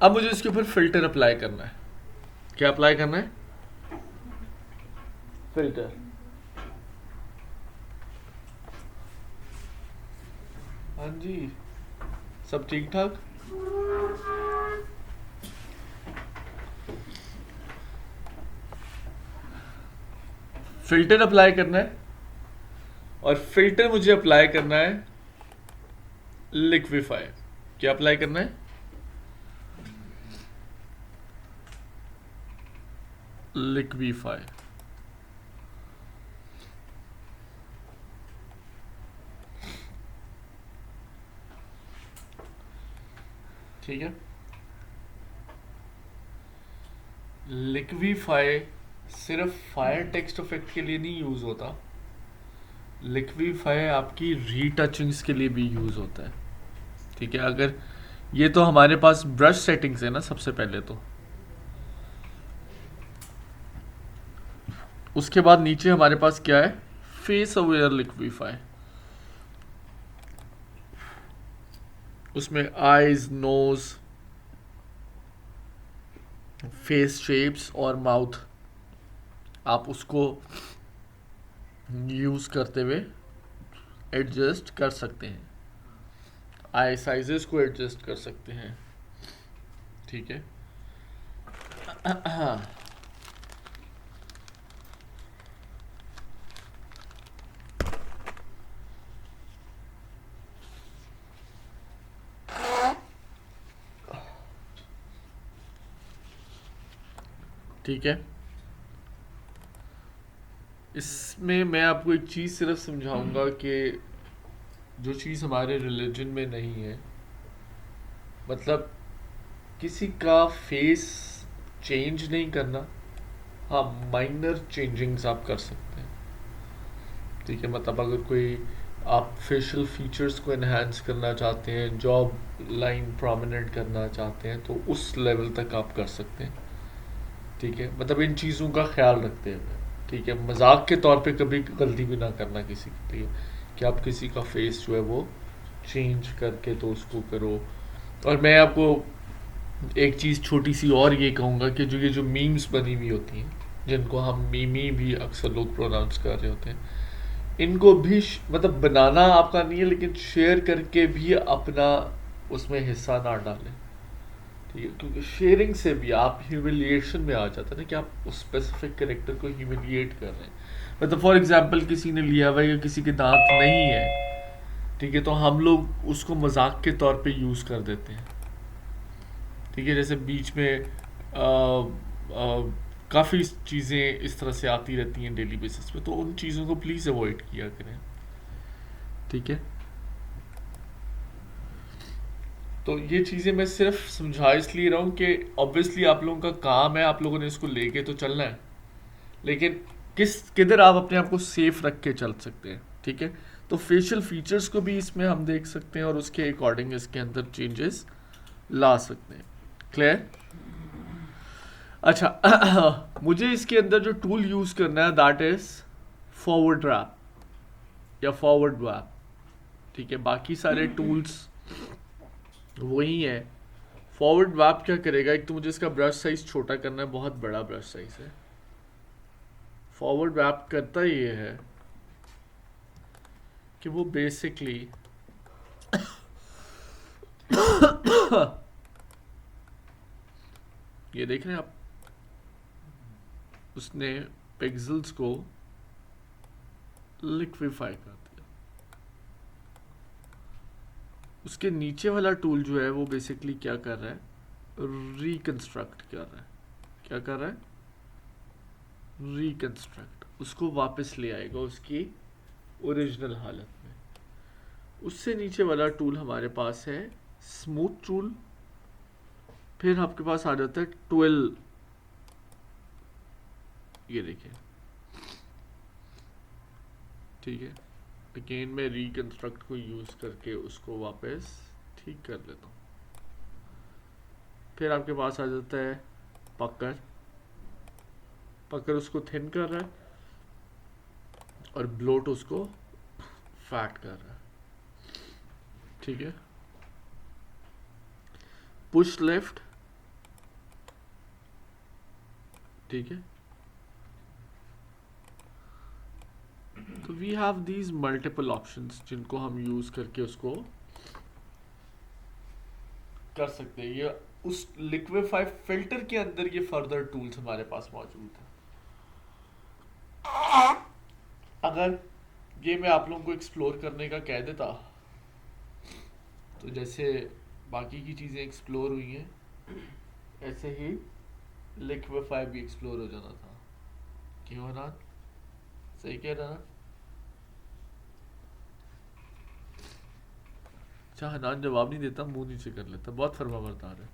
अब मुझे इसके ऊपर फिल्टर अप्लाई करना है। क्या अप्लाई करना है? फिल्टर। हाँ जी, सब ठीक ठाक? फिल्टर अप्लाई करना है और फिल्टर मुझे अप्लाई करना है लिक्विफाई। क्या अप्लाई करना है? लिक्विफाई। ठीक है, लिक्विफाई सिर्फ फायर टेक्स्ट इफेक्ट के लिए नहीं यूज होता, लिक्विफाई आपकी रीटचिंग्स के लिए भी यूज होता है। ठीक है, अगर ये तो हमारे पास ब्रश सेटिंग्स है ना, सबसे पहले तो उसके बाद नीचे हमारे पास क्या है? Face aware liquefy. उसमें आईज, नोज, फेस शेप्स और माउथ आप उसको यूज करते हुए एडजस्ट कर सकते हैं, आई साइजेस को एडजस्ट कर सकते हैं। ठीक है, ठीक है। इसमें मैं आपको एक चीज़ सिर्फ समझाऊंगा कि जो चीज़ हमारे रिलीजन में नहीं है, मतलब किसी का फेस चेंज नहीं करना, हाँ माइनर चेंजिंग्स आप कर सकते हैं। ठीक है, मतलब अगर कोई आप फेशियल फीचर्स को एनहांस करना चाहते हैं, जॉब लाइन प्रोमिनेंट करना चाहते हैं, तो उस लेवल तक आप कर सकते हैं। ठीक है, मतलब इन चीज़ों का ख्याल रखते हुए। ठीक है, मजाक के तौर पे कभी गलती भी ना करना किसी के लिए कि आप किसी का फेस जो है वो चेंज करके तो उसको करो। और मैं आपको एक चीज़ छोटी सी और ये कहूँगा कि जो ये जो मीम्स बनी हुई होती हैं, जिनको हम मीमी भी अक्सर लोग प्रोनाउंस कर रहे होते हैं, इनको भी मतलब बनाना आपका नहीं है, लेकिन शेयर करके भी अपना उसमें हिस्सा ना डालें। ठीक है, क्योंकि शेयरिंग से भी आप ह्यूमिलिएशन में आ जाता है ना, कि आप उस स्पेसिफिक कैरेक्टर को ह्यूमिलिएट कर रहे हैं। मतलब फॉर एग्जांपल किसी ने लिया हुआ या किसी के दांत नहीं है, ठीक है, तो हम लोग उसको मजाक के तौर पे यूज़ कर देते हैं। ठीक है, जैसे बीच में काफ़ी चीज़ें इस तरह से आती रहती हैं डेली बेसिस पे, तो उन चीज़ों को प्लीज़ अवॉइड किया करें। ठीक है, तो ये चीज़ें मैं सिर्फ समझा इसलिए रहा हूँ कि ऑब्वियसली आप लोगों का काम है, आप लोगों ने इसको लेके तो चलना है, लेकिन किधर आप अपने आप को सेफ रख के चल सकते हैं। ठीक है, तो फेशियल फीचर्स को भी इसमें हम देख सकते हैं और उसके अकॉर्डिंग इसके अंदर चेंजेस ला सकते हैं। क्लियर? अच्छा मुझे इसके अंदर जो टूल यूज़ करना है दैट इज़ फॉरवर्ड रैप या फॉरवर्ड वैप। ठीक है, बाकी सारे टूल्स वही है फॉरवर्ड वैप क्या करेगा, एक तो मुझे इसका ब्रश साइज छोटा करना है, बहुत बड़ा ब्रश साइज है। फॉरवर्ड वैप करता ये है कि वो बेसिकली ये देख रहे हैं आप, उसने पिक्सेल्स को लिक्विफाई कर दिया। उसके नीचे वाला टूल जो है वो बेसिकली क्या कर रहा है, रिकंस्ट्रक्ट कर रहा है। क्या कर रहा है? रिकंस्ट्रक्ट, उसको वापस ले आएगा उसकी ओरिजिनल हालत में। उससे नीचे वाला टूल हमारे पास है स्मूथ टूल, फिर आपके पास आ जाता है 12, ये देखिए, ठीक है। अगेन मैं रिकंस्ट्रक्ट को यूज करके उसको वापस ठीक कर लेता हूँ। फिर आपके पास आ जाता है पकड़, पकड़ उसको थिन कर रहा है और ब्लोट उसको फैट कर रहा है, ठीक है। पुश लेफ्ट, ठीक है। तो we have these multiple options जिनको हम यूज करके उसको कर सकते हैं। ये उस लिक्विफाई फिल्टर के अंदर ये फर्दर टूल्स हमारे पास मौजूद है। अगर ये मैं आप लोगों को एक्सप्लोर करने का कह देता, तो जैसे बाकी की चीजें एक्सप्लोर हुई हैं, ऐसे ही लिक्विफाई भी एक्सप्लोर हो जाना था। क्यों ना? सही कह रहा ना? अच्छा, हनान जवाब नहीं देता, मुंह नीचे कर लेता, बहुत फर्मा बरदार है।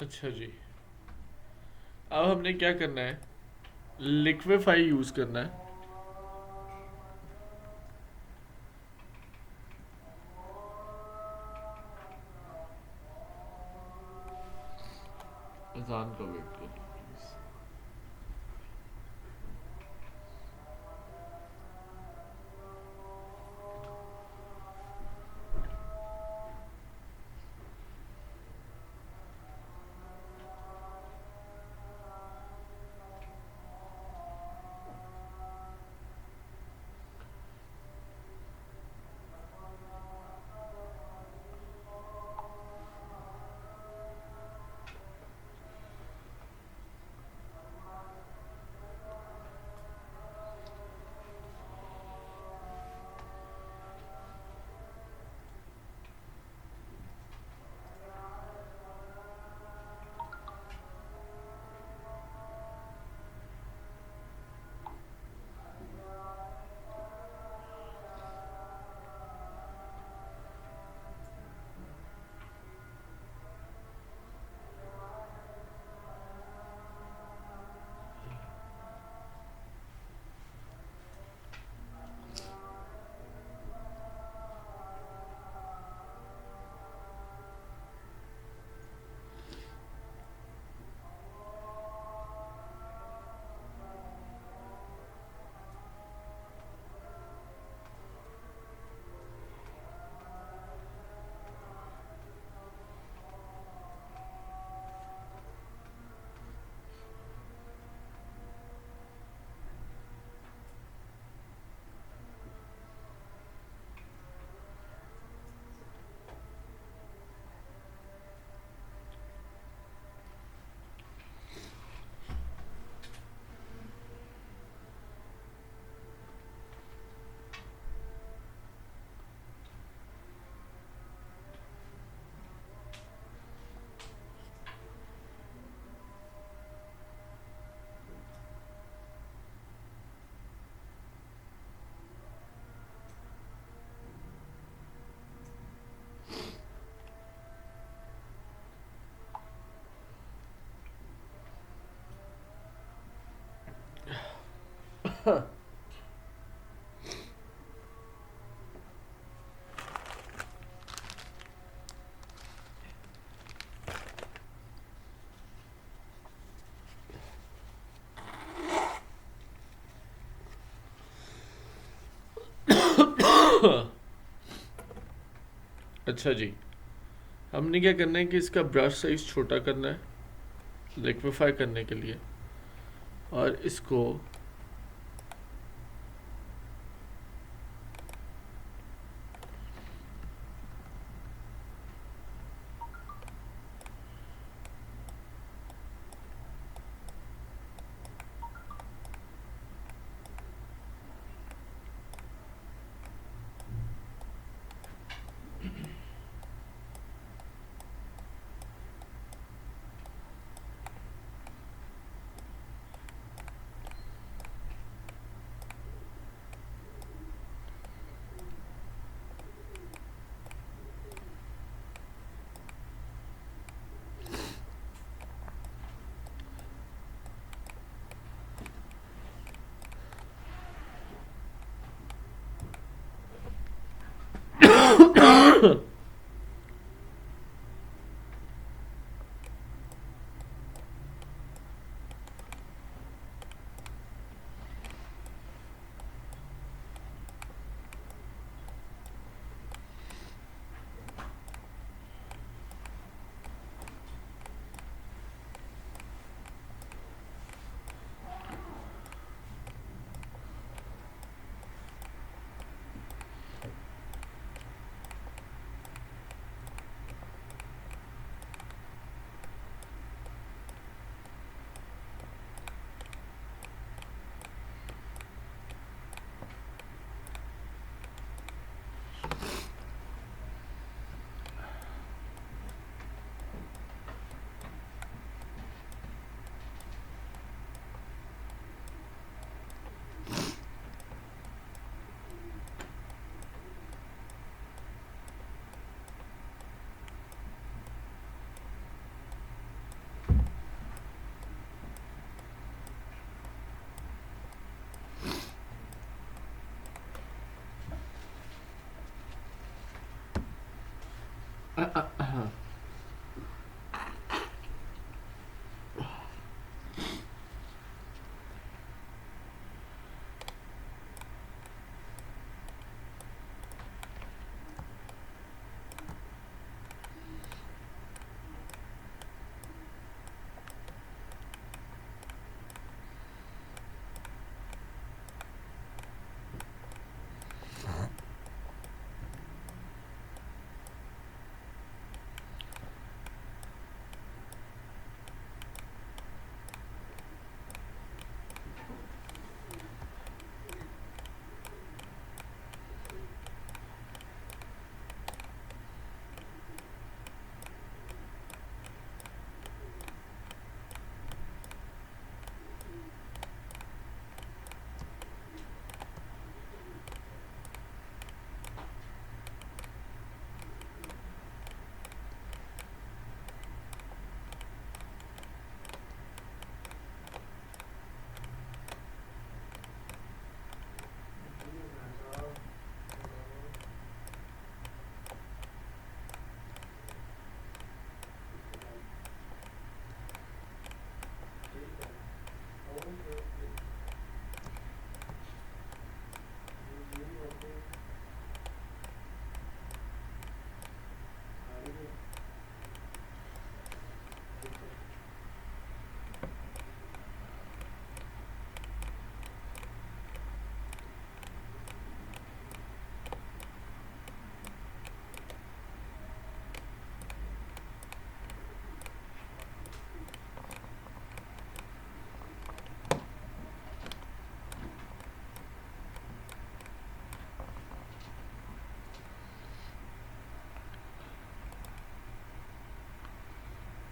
अच्छा जी, अब हमने क्या करना है, लिक्विफाई यूज करना है। अजान का वेट करो प्लीज। अच्छा जी, हमने क्या करना है कि इसका ब्रश साइज छोटा करना है लिक्विफाई करने के लिए, और इसको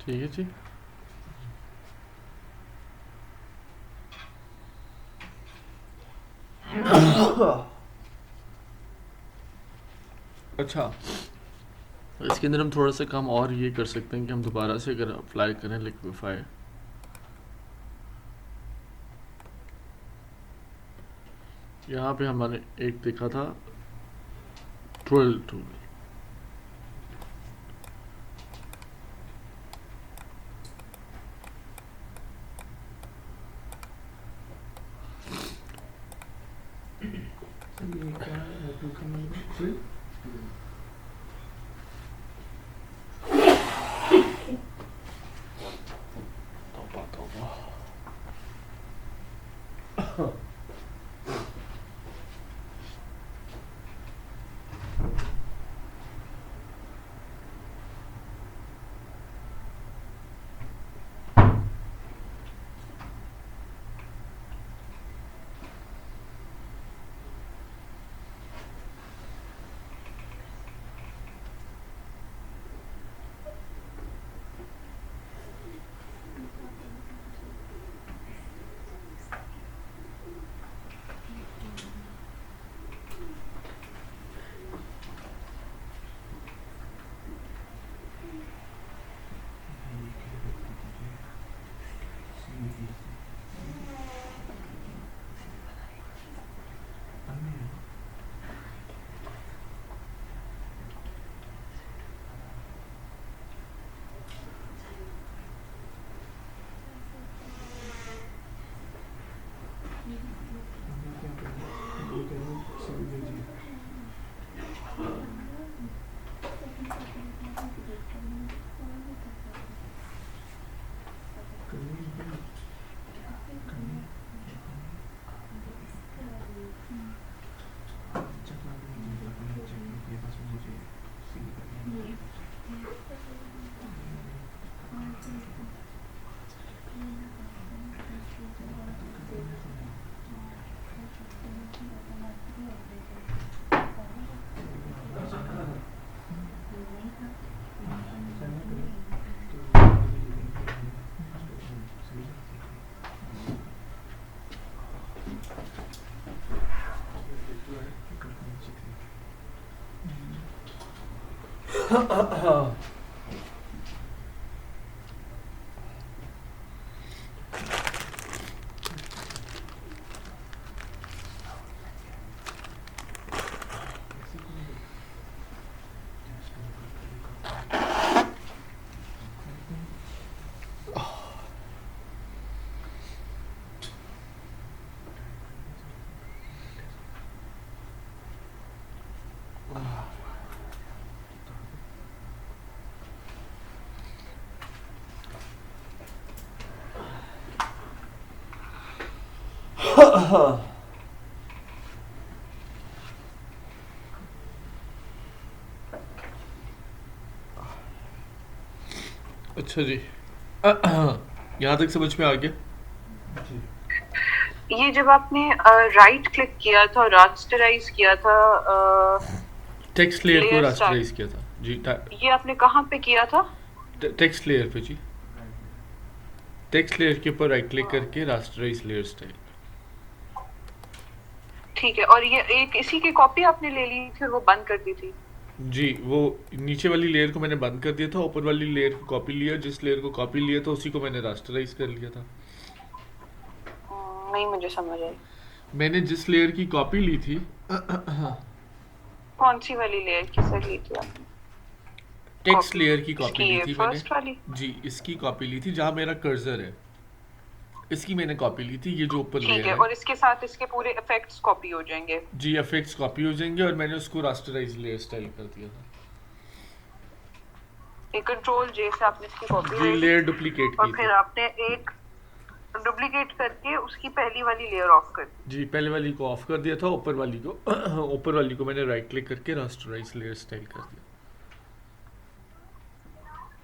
ठीक है जी। अच्छा, इसके अंदर हम थोड़ा सा काम और ये कर सकते हैं कि हम दोबारा से अगर अप्लाई करें लिक्विफाई, यहाँ पे हमने एक देखा था 12 टूल। ये क्या है टू का नंबर तौबा तौबा। अच्छा जी। यहाँ तक समझ में आ गया। ये जब आपने राइट क्लिक किया था, रास्टराइज किया था, टेक्स्ट लेयर को Layer रास्टराइज किया था जी। ये आपने कहाँ पे किया था? टेक्स्ट लेयर पे जी। टेक्स्ट लेयर के ऊपर राइट क्लिक करके रास्टराइज लेयर स्टाइल। ठीक है, और ये एक इसी की कॉपी आपने ले ली थी और वो बंद कर दी थी? जी, वो नीचे वाली लेयर को मैंने बंद कर दिया था, ऊपर वाली लेयर को कॉपी लिया। जिस लेयर को कॉपी लिया था उसी को मैंने रास्टराइज कर लिया था। नहीं मुझे समझ आई। मैंने जिस लेयर की कॉपी ली थी कौन सी वाली लेयर किसे ली थी आपने? Text Copy. लेयर की कॉपी इसकी ली थी first वाली? मैंने जी। इसकी कॉपी ली थी जहाँ मेरा कर्सर है, इसकी मैंने कॉपी ली थी। ये जो ऊपर ठीक लेयर है, है और इसके साथ इसके पूरे इफेक्ट्स कॉपी हो जाएंगे? जी, इफेक्ट्स कॉपी हो जाएंगे और मैंने उसको रास्टराइज लेयर स्टाइल कर दिया था। एक कंट्रोल जे से आपने इसकी कॉपी जी, लेयर डुप्लीकेट और की फिर थी आपने एक डुप्लीकेट करके उसकी पहली वाली लेयर ऑफ कर दी। जी। पहले वाली को ऑफ कर दिया था, ऊपर वाली को मैंने राइट क्लिक करके रास्टराइज लेयर स्टाइल कर दिया।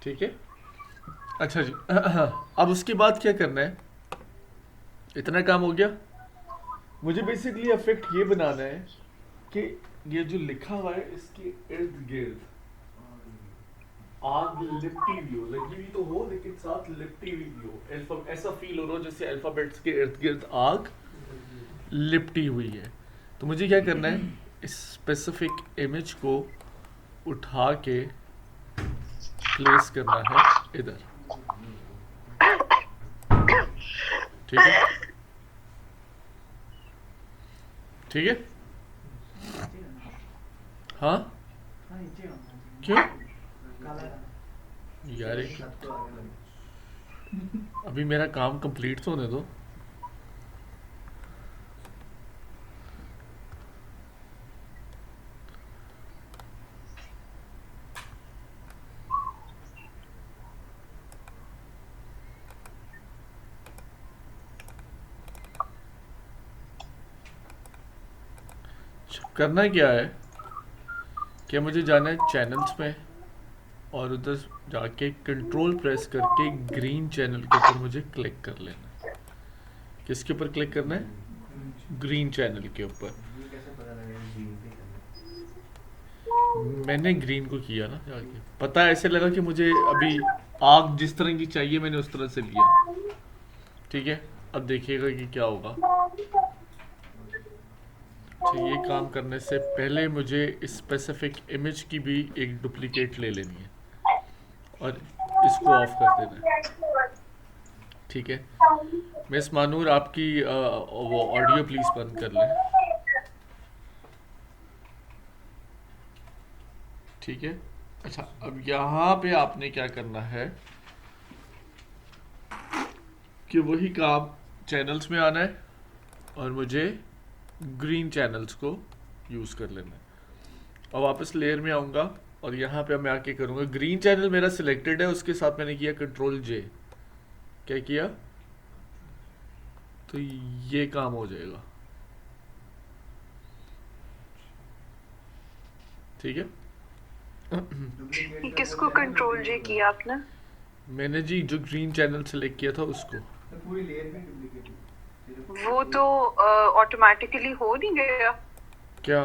ठीक है, अच्छा जी। अब उसके बाद क्या करना है? इतना काम हो गया। मुझे बेसिकली इफेक्ट ये बनाना है कि ये जो लिखा हुआ है इसके इर्द गिर्द आग लिपटी हुई हो, लगी हुई तो हो लेकिन साथ लिपटी हुई भी हो। ऐसा फील हो रहा हो जैसे अल्फाबेट्स के इर्द गिर्द आग लिपटी हुई है। तो मुझे क्या करना है, इस स्पेसिफिक इमेज को उठा के प्लेस करना है इधर। ठीक है, ठीक है। हाँ हाँ नीचे होना चाहिए। क्यों काला यार एक सब तो आगे लगे। अभी मेरा काम कंप्लीट तो होने दो। करना क्या है कि मुझे जाना है चैनल्स में और उधर जाके कंट्रोल प्रेस करके ग्रीन चैनल के ऊपर मुझे क्लिक कर लेना है। किसके ऊपर क्लिक करना है? ग्रीन चैनल के ऊपर। ये कैसे पता लगेगा ग्रीन पे करना है? मैंने ग्रीन को किया ना जाके, पता ऐसे लगा कि मुझे अभी आग जिस तरह की चाहिए मैंने उस तरह से लिया। ठीक है, अब देखिएगा कि क्या होगा। अच्छा, ये काम करने से पहले मुझे स्पेसिफिक इमेज की भी एक डुप्लीकेट ले लेनी है और इसको ऑफ कर देना है। ठीक है, मिस मानूर आपकी वो ऑडियो प्लीज बंद कर लें। ठीक है। अच्छा, अब यहाँ पे आपने क्या करना है कि वही काम चैनल्स में आना है और मुझे ग्रीन चैनल्स को यूज़ कर लेना है। और वापस लेयर में आऊँगा और यहाँ पे मैं आके करूँगा, ग्रीन चैनल मेरा सिलेक्टेड है, उसके साथ मैंने किया कंट्रोल जे। क्या किया? तो ये काम हो जाएगा। ठीक है। डुप्लीकेट किसको कंट्रोल जे किया आपने? मैंने जी जो ग्रीन चैनल सेलेक्ट किया था उसको। तो पूरी लेयर में डुप्लीकेट वो तो ऑटोमेटिकली हो नहीं गया। क्या?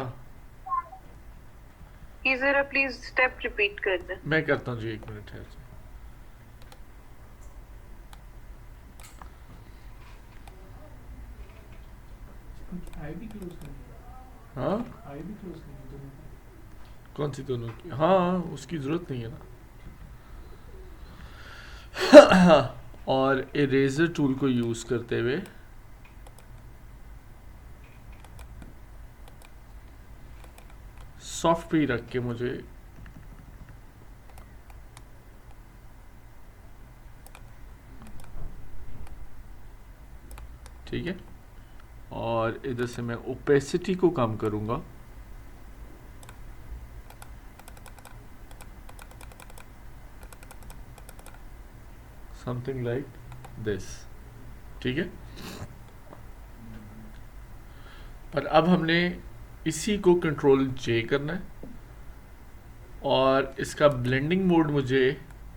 ये जरा प्लीज स्टेप रिपीट कर दें। मैं करता हूँ जी, 1 मिनट है। आई भी क्लोज करनी हाँ, आई भी क्लोज करनी दोनों की। कौन सी दोनों की? हाँ, उसकी ज़रूरत नहीं है ना। और इरेजर टूल को यूज़ करते हुए सॉफ्ट पे रख के मुझे ठीक है, और इधर से मैं ओपेसिटी को कम करूंगा। Something like this. ठीक है, पर अब हमने इसी को कंट्रोल जे करना है और इसका ब्लेंडिंग मोड मुझे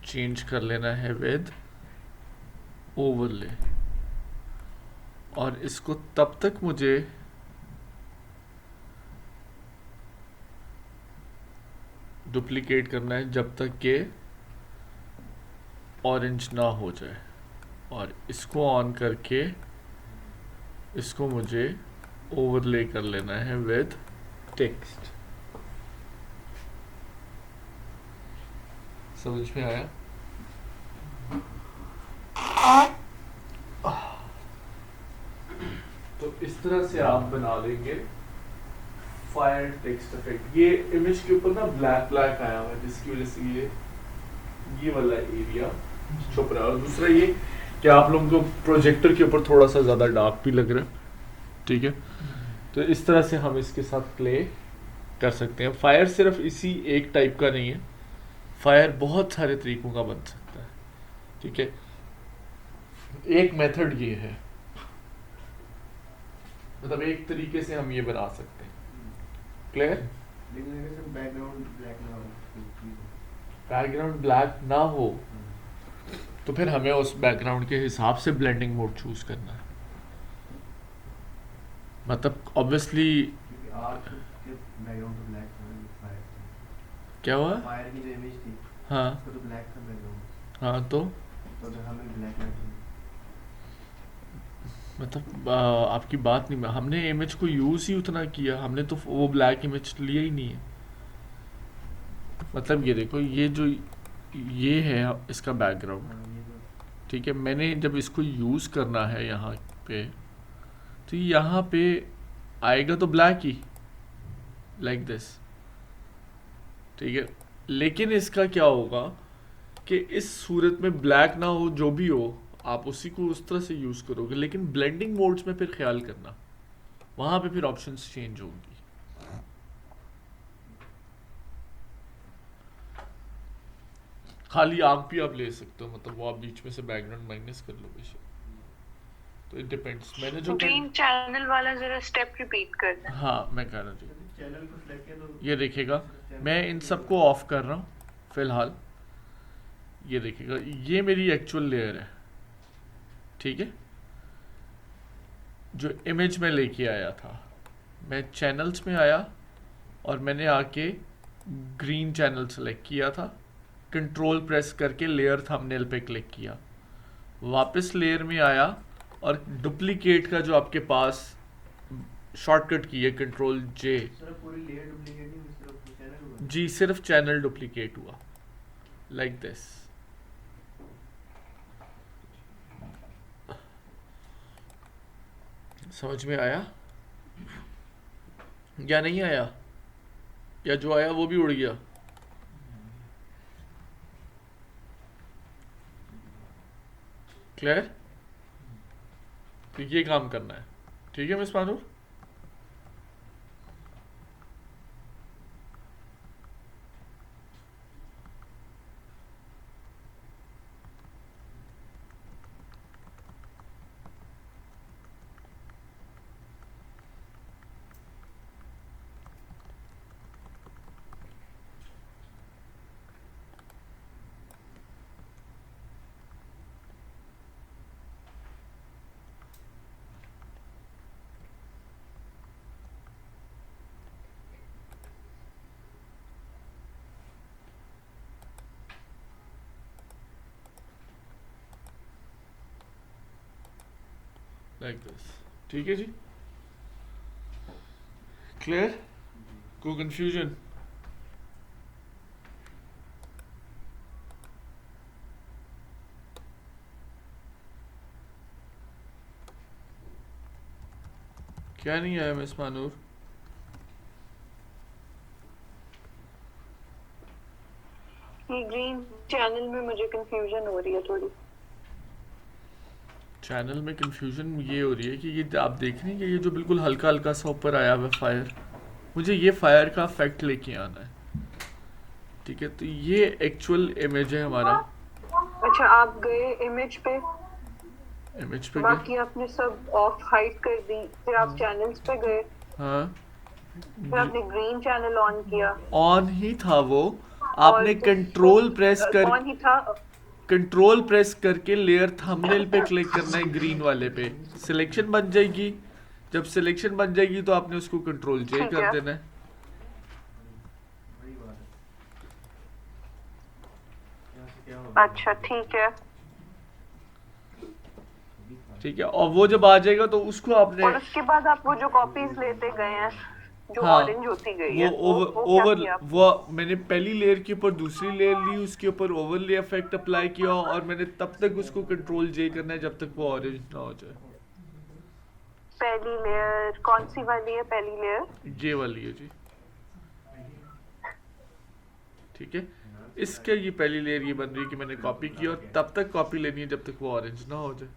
चेंज कर लेना है विद ओवरले, और इसको तब तक मुझे डुप्लीकेट करना है जब तक कि ऑरेंज ना हो जाए, और इसको ऑन करके इसको मुझे ओवरले कर लेना है विद टेक्स्ट। समझ में आया? तो इस तरह से आप बना लेंगे फायर टेक्स्ट इफेक्ट। ये इमेज के ऊपर ना ब्लैक ब्लैक आया हुआ है जिसकी वजह से ये वाला एरिया छुप रहा है, और दूसरा ये कि आप लोगों को प्रोजेक्टर के ऊपर थोड़ा सा ज़्यादा डार्क भी लग रहा है। ठीक है, तो इस तरह से हम इसके साथ प्ले कर सकते हैं। फायर सिर्फ इसी एक टाइप का नहीं है, फायर बहुत सारे तरीकों का बन सकता है। ठीक है, एक मेथड ये है, मतलब एक तरीके से हम ये बना सकते हैं। क्लियर? लेकिन अगर बैकग्राउंड ब्लैक ना हो, बैकग्राउंड ब्लैक ना हो तो फिर हमें उस बैकग्राउंड के हिसाब से ब्लेंडिंग मोड चूज करना है। मतलब ऑब्वियसली क्योंकि आर्क के बैकग्राउंड तो ब्लैक था, फायर क्या हुआ? फायर की जो इमेज थी हाँ उसका तो ब्लैक था बैकग्राउंड, हाँ, तो तो हमें ब्लैक ना चाहिए। मतलब आपकी बात नहीं, हमने इमेज को यूज ही उतना किया, हमने तो वो ब्लैक इमेज लिया ही नहीं है। मतलब ये देखो, ये जो ये है इसका बैकग्राउंड। हाँ, ये तो ठीक है, मैंने जब इसको यूज़ करना है यहाँ पे, तो यहाँ पे आएगा तो ब्लैक ही, लाइक दिस, ठीक है। लेकिन इसका क्या होगा कि इस सूरत में ब्लैक ना हो, जो भी हो आप उसी को उस तरह से यूज करोगे, लेकिन ब्लेंडिंग मोड्स में फिर ख्याल करना, वहां पे फिर ऑप्शंस चेंज होंगी। खाली आग भी आप ले सकते हो, मतलब वो आप बीच में से बैकग्राउंड माइनस कर लो बेशक, तो इट डिपेंड्स। मैंने जो ग्रीन चैनल वाला जरा स्टेप रिपीट कर दें। हाँ मैं कह रहा हूँ, चैनल को सिलेक्ट किया तो ये देखिएगा मैं इन सबको ऑफ कर रहा हूँ फिलहाल। ये देखिएगा ये मेरी एक्चुअल लेयर है, ठीक है, जो इमेज में लेके आया था। मैं चैनल्स में आया और मैंने आके ग्रीन चैनल सेलेक्ट किया था, कंट्रोल प्रेस करके लेयर थंबनेल पे क्लिक किया, वापस लेयर में आया और डुप्लीकेट का जो आपके पास शॉर्टकट की है कंट्रोल जे, सिर्फ पूरी लेयर डुप्लीकेट नहीं, सिर्फ चैनल हुआ। जी सिर्फ चैनल डुप्लीकेट हुआ, लाइक दिस। समझ में आया या नहीं आया, या जो आया वो भी उड़ गया? क्लियर? तो ये काम करना है, ठीक है मिस मानूर। लाइक दिस, ठीक है जी, क्लियर? कोई कंफ्यूजन? क्या नहीं आया मिस मानूर? ये ग्रीन चैनल में मुझे कंफ्यूजन हो रही है थोड़ी। चैनल में कंफ्यूजन ये हो रही है कि ये आप देख रहे हैं कि ये जो बिल्कुल हल्का हल्का सा ऊपर आया हुआ फायर, मुझे ये फायर का इफेक्ट लेके आना है, ठीक है। तो ये एक्चुअल इमेज है हमारा। अच्छा आप गए इमेज पे, इमेज पे गए, बाकी आपने सब ऑफ हाइड कर दी, फिर आप चैनल्स पे गए, हाँ फिर आपने ग्रीन चैनल ऑन किया। ऑन ही था वो, आपने कंट्रोल प्रेस कर, ऑन ही था। कंट्रोल प्रेस करके लेयर थंबनेल पे क्लिक करना है, ग्रीन वाले पे सिलेक्शन बन जाएगी। जब सिलेक्शन बन जाएगी तो आपने उसको कंट्रोल जे ठीक कर है। देना है। वही बात है। यहाँ से क्या होगा? अच्छा ठीक है। ठीक है, और वो जब आ जाएगा तो उसको आपने और उसके बाद आप वो जो कॉपीज लेते गए हैं जो हाँ, ऑरेंज होती गई है, वो क्या ओवर किया? वो मैंने पहली लेयर के ऊपर दूसरी लेयर ली, उसके ऊपर ओवरले इफेक्ट अप्लाई किया और मैंने तब तक उसको कंट्रोल जे करना है जब तक वो ऑरेंज ना हो जाए। पहली लेयर कौन सी वाली है? पहली लेयर ये वाली है जी, ठीक है। इसके ये पहली लेयर ये बन रही है कि मैंने कॉपी की और तब तक कॉपी लेनी है जब तक वो ऑरेंज ना हो जाए।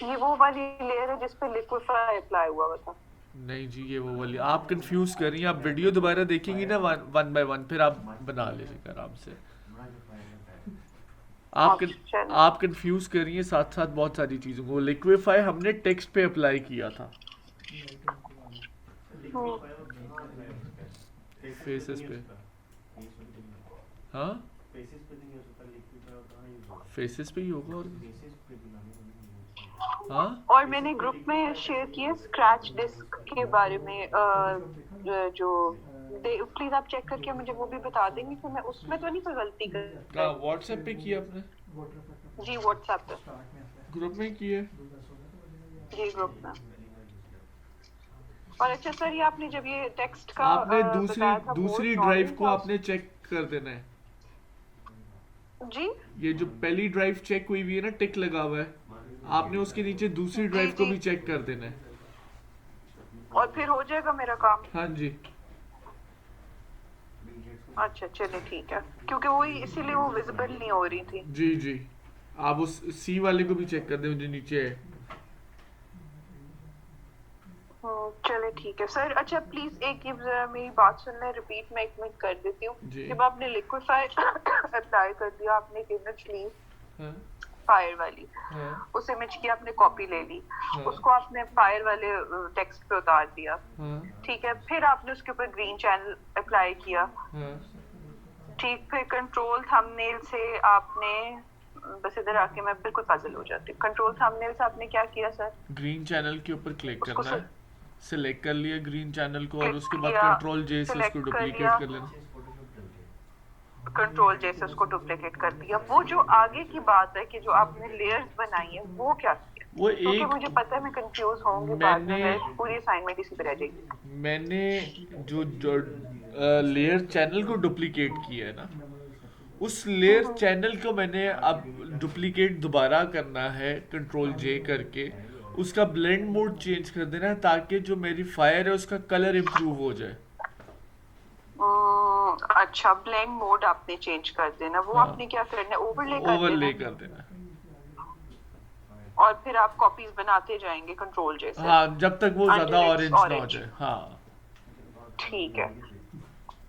ये वो वाली लेयर है जिसपे लिक्विफाई अप्लाई हुआ हुआ था। नहीं जी ये वो वाली, आप कंफ्यूज कर रही हैं। आप वीडियो दोबारा देखेंगी ना वन बाय वन, फिर आप बना लीजिएगा आराम से। आप कंफ्यूज कर रही हैं साथ साथ बहुत सारी चीजों को। लिक्विफाई हमने टेक्स्ट पे अप्लाई किया था, फेसेस पे। हाँ फेसेस पे ही होगा और हाँ। और मैंने ग्रुप में शेयर किए स्क्रैच डिस्क के बारे में, जो प्लीज आप चेक करके मुझे वो भी बता देंगे कि मैं उसमें तो नहीं कोई गलती कर। व्हाट्सएप पे किया आपने? जी व्हाट्सएप पे। ग्रुप में किए? जी ग्रुप में। और अच्छा सर, ये आपने जब ये टेक्स्ट का आपने बताया था, दूसरी वो ड्राइव को था आपने चेक कर देना है जी। ये जो पहली ड्राइव चेक हुई हुई है ना, टिक लगा हुआ है, आपने उसके नीचे दूसरी ड्राइव को भी चेक कर देना है। और फिर हो जाएगा मेरा काम। हाँ जी अच्छा चलिए ठीक है, क्योंकि वही इसीलिए वो विजिबल नहीं हो रही थी। जी जी, आप उस सी वाले को भी चेक कर दें जो नीचे है। चले ठीक है सर। अच्छा प्लीज एक ये जरा मेरी बात सुन लें, रिपीट मैं एक मिनट कर देती हूँ। जी। जब आपने लिक्विफायर अप्लाई कर दिया, आपने एक इमेज ली हाँ फायर वाली, हाँ उस इमेज की आपने कॉपी ले ली, उसको आपने फायर वाले टेक्स्ट पे उतार दिया, हाँ ठीक है। फिर आपने उसके ऊपर ग्रीन चैनल अप्लाई किया, हाँ ठीक। फिर कंट्रोल थंबनेल से आपने, बस इधर आके मैं बिल्कुल पजल हो जाती हूँ। कंट्रोल थंबनेल से आपने क्या किया सर? ग्रीन चैनल के ऊपर क्लिक उसको करना है, सिलेक्ट कर लिया ग्रीन चैनल को और क्लिक उसके बाद किया, कंट्रोल जे से select उसको कर डुप्लीकेट लिया। कर लेना। कंट्रोल जैसे उसको डुप्लीकेट कर दिया। वो जो आगे की बात है कि जो आपने लेयर्स बनाई है वो क्या किया? वो क्योंकि एक मुझे पता है मैं कंफ्यूज होंगी बाद में, मैंने- मेरी पूरी असाइनमेंट इसी पे रह जाएगी। मैंने जो लेयर चैनल को डुप्लीकेट किया है ना, उस लेयर चैनल को मैंने अब डुप्लीकेट दोबारा करना है कंट्रोल जे करके, उसका ब्लेंड मोड चेंज कर देना है ताकि जो मेरी फायर है उसका कलर इम्प्रूव हो जाए। अच्छा ब्लेंड मोड आपने चेंज कर देना। वो हाँ। आपने क्या करना है? ओवरले कर ओवरले देना कर देना। और फिर आप कॉपीज बनाते जाएंगे कंट्रोल जैसे। हाँ, जब तक वो Until ज्यादा it's ऑरेंज ना हो orange। जाए। हाँ ठीक है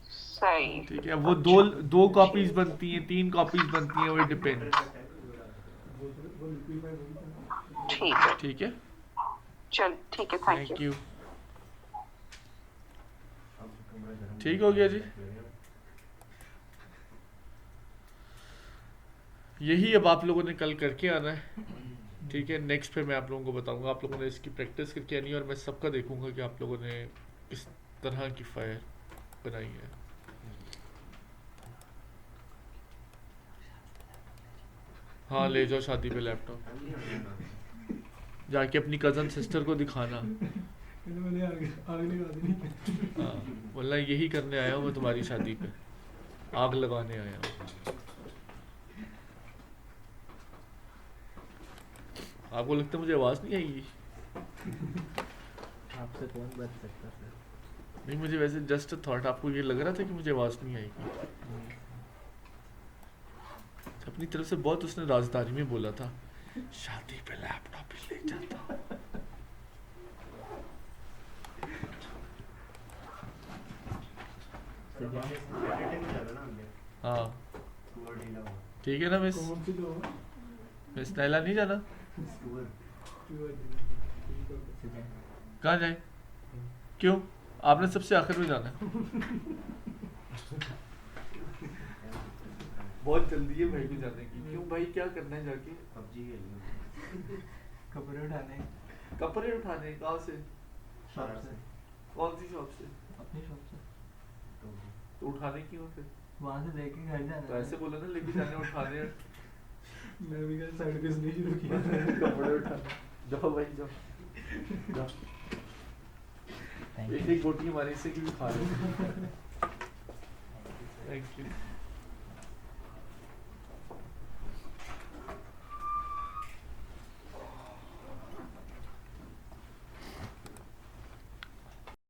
सही। ठीक है, वो दो कॉपीज बनती हैं, 3 कॉपीज बनती हैं, वो डिपेंड। ठीक है ठीक है, चल ठीक है, थैंक थैंक यू। यू। ठीक हो गया जी। यही अब आप लोगों ने कल करके आना है, ठीक है। नेक्स्ट पे मैं आप लोगों को बताऊंगा, आप लोगों ने इसकी प्रैक्टिस करके आनी है और मैं सबका देखूंगा कि आप लोगों ने किस तरह की फायर बनाई है। हाँ ले जाओ शादी पे लैपटॉप, जाके अपनी कजन सिस्टर को दिखाना। मैंने आग लगा दी। हाँ बोलना यही करने आया हूँ मैं तुम्हारी शादी पे, आग लगाने आया हूँ। आपको लगता है मुझे आवाज़ नहीं आएगी? आपसे कौन बच सकता है? नहीं, मुझे वैसे जस्ट थॉट, आपको ये लग रहा था कि मुझे आवाज़ नहीं आएगी। अपनी तरफ से बहुत उसने राजधानी में बोला था, शादी पे लैपटॉप ही ले जाता हूँ। हाँ ठीक है ना मिस? कौन सी दो? मिस नैला नहीं जाना? कहाँ जाए? क्यों? आपने सबसे आखिर में जाना है। बहुत जल्दी है भाई को जाने की। क्यों भाई, क्या करना है जाके? पबजी खेलनी। कपड़े उठाने, कपड़े उठाने? कहाँ से? शॉप से, कौन सी शॉप से? अपनी शॉप से। तो उठाने क्यों फिर? वहाँ से लेके घर जाना। तो ऐसे बोलो ना, लेके जाने उठाने। मैं भी कल साइड बिजनेस शुरू किया। कपड़े उठाने। जाओ भाई जाओ, जाओ। एक गोटी हमारे से की भी खा लो। Thank you.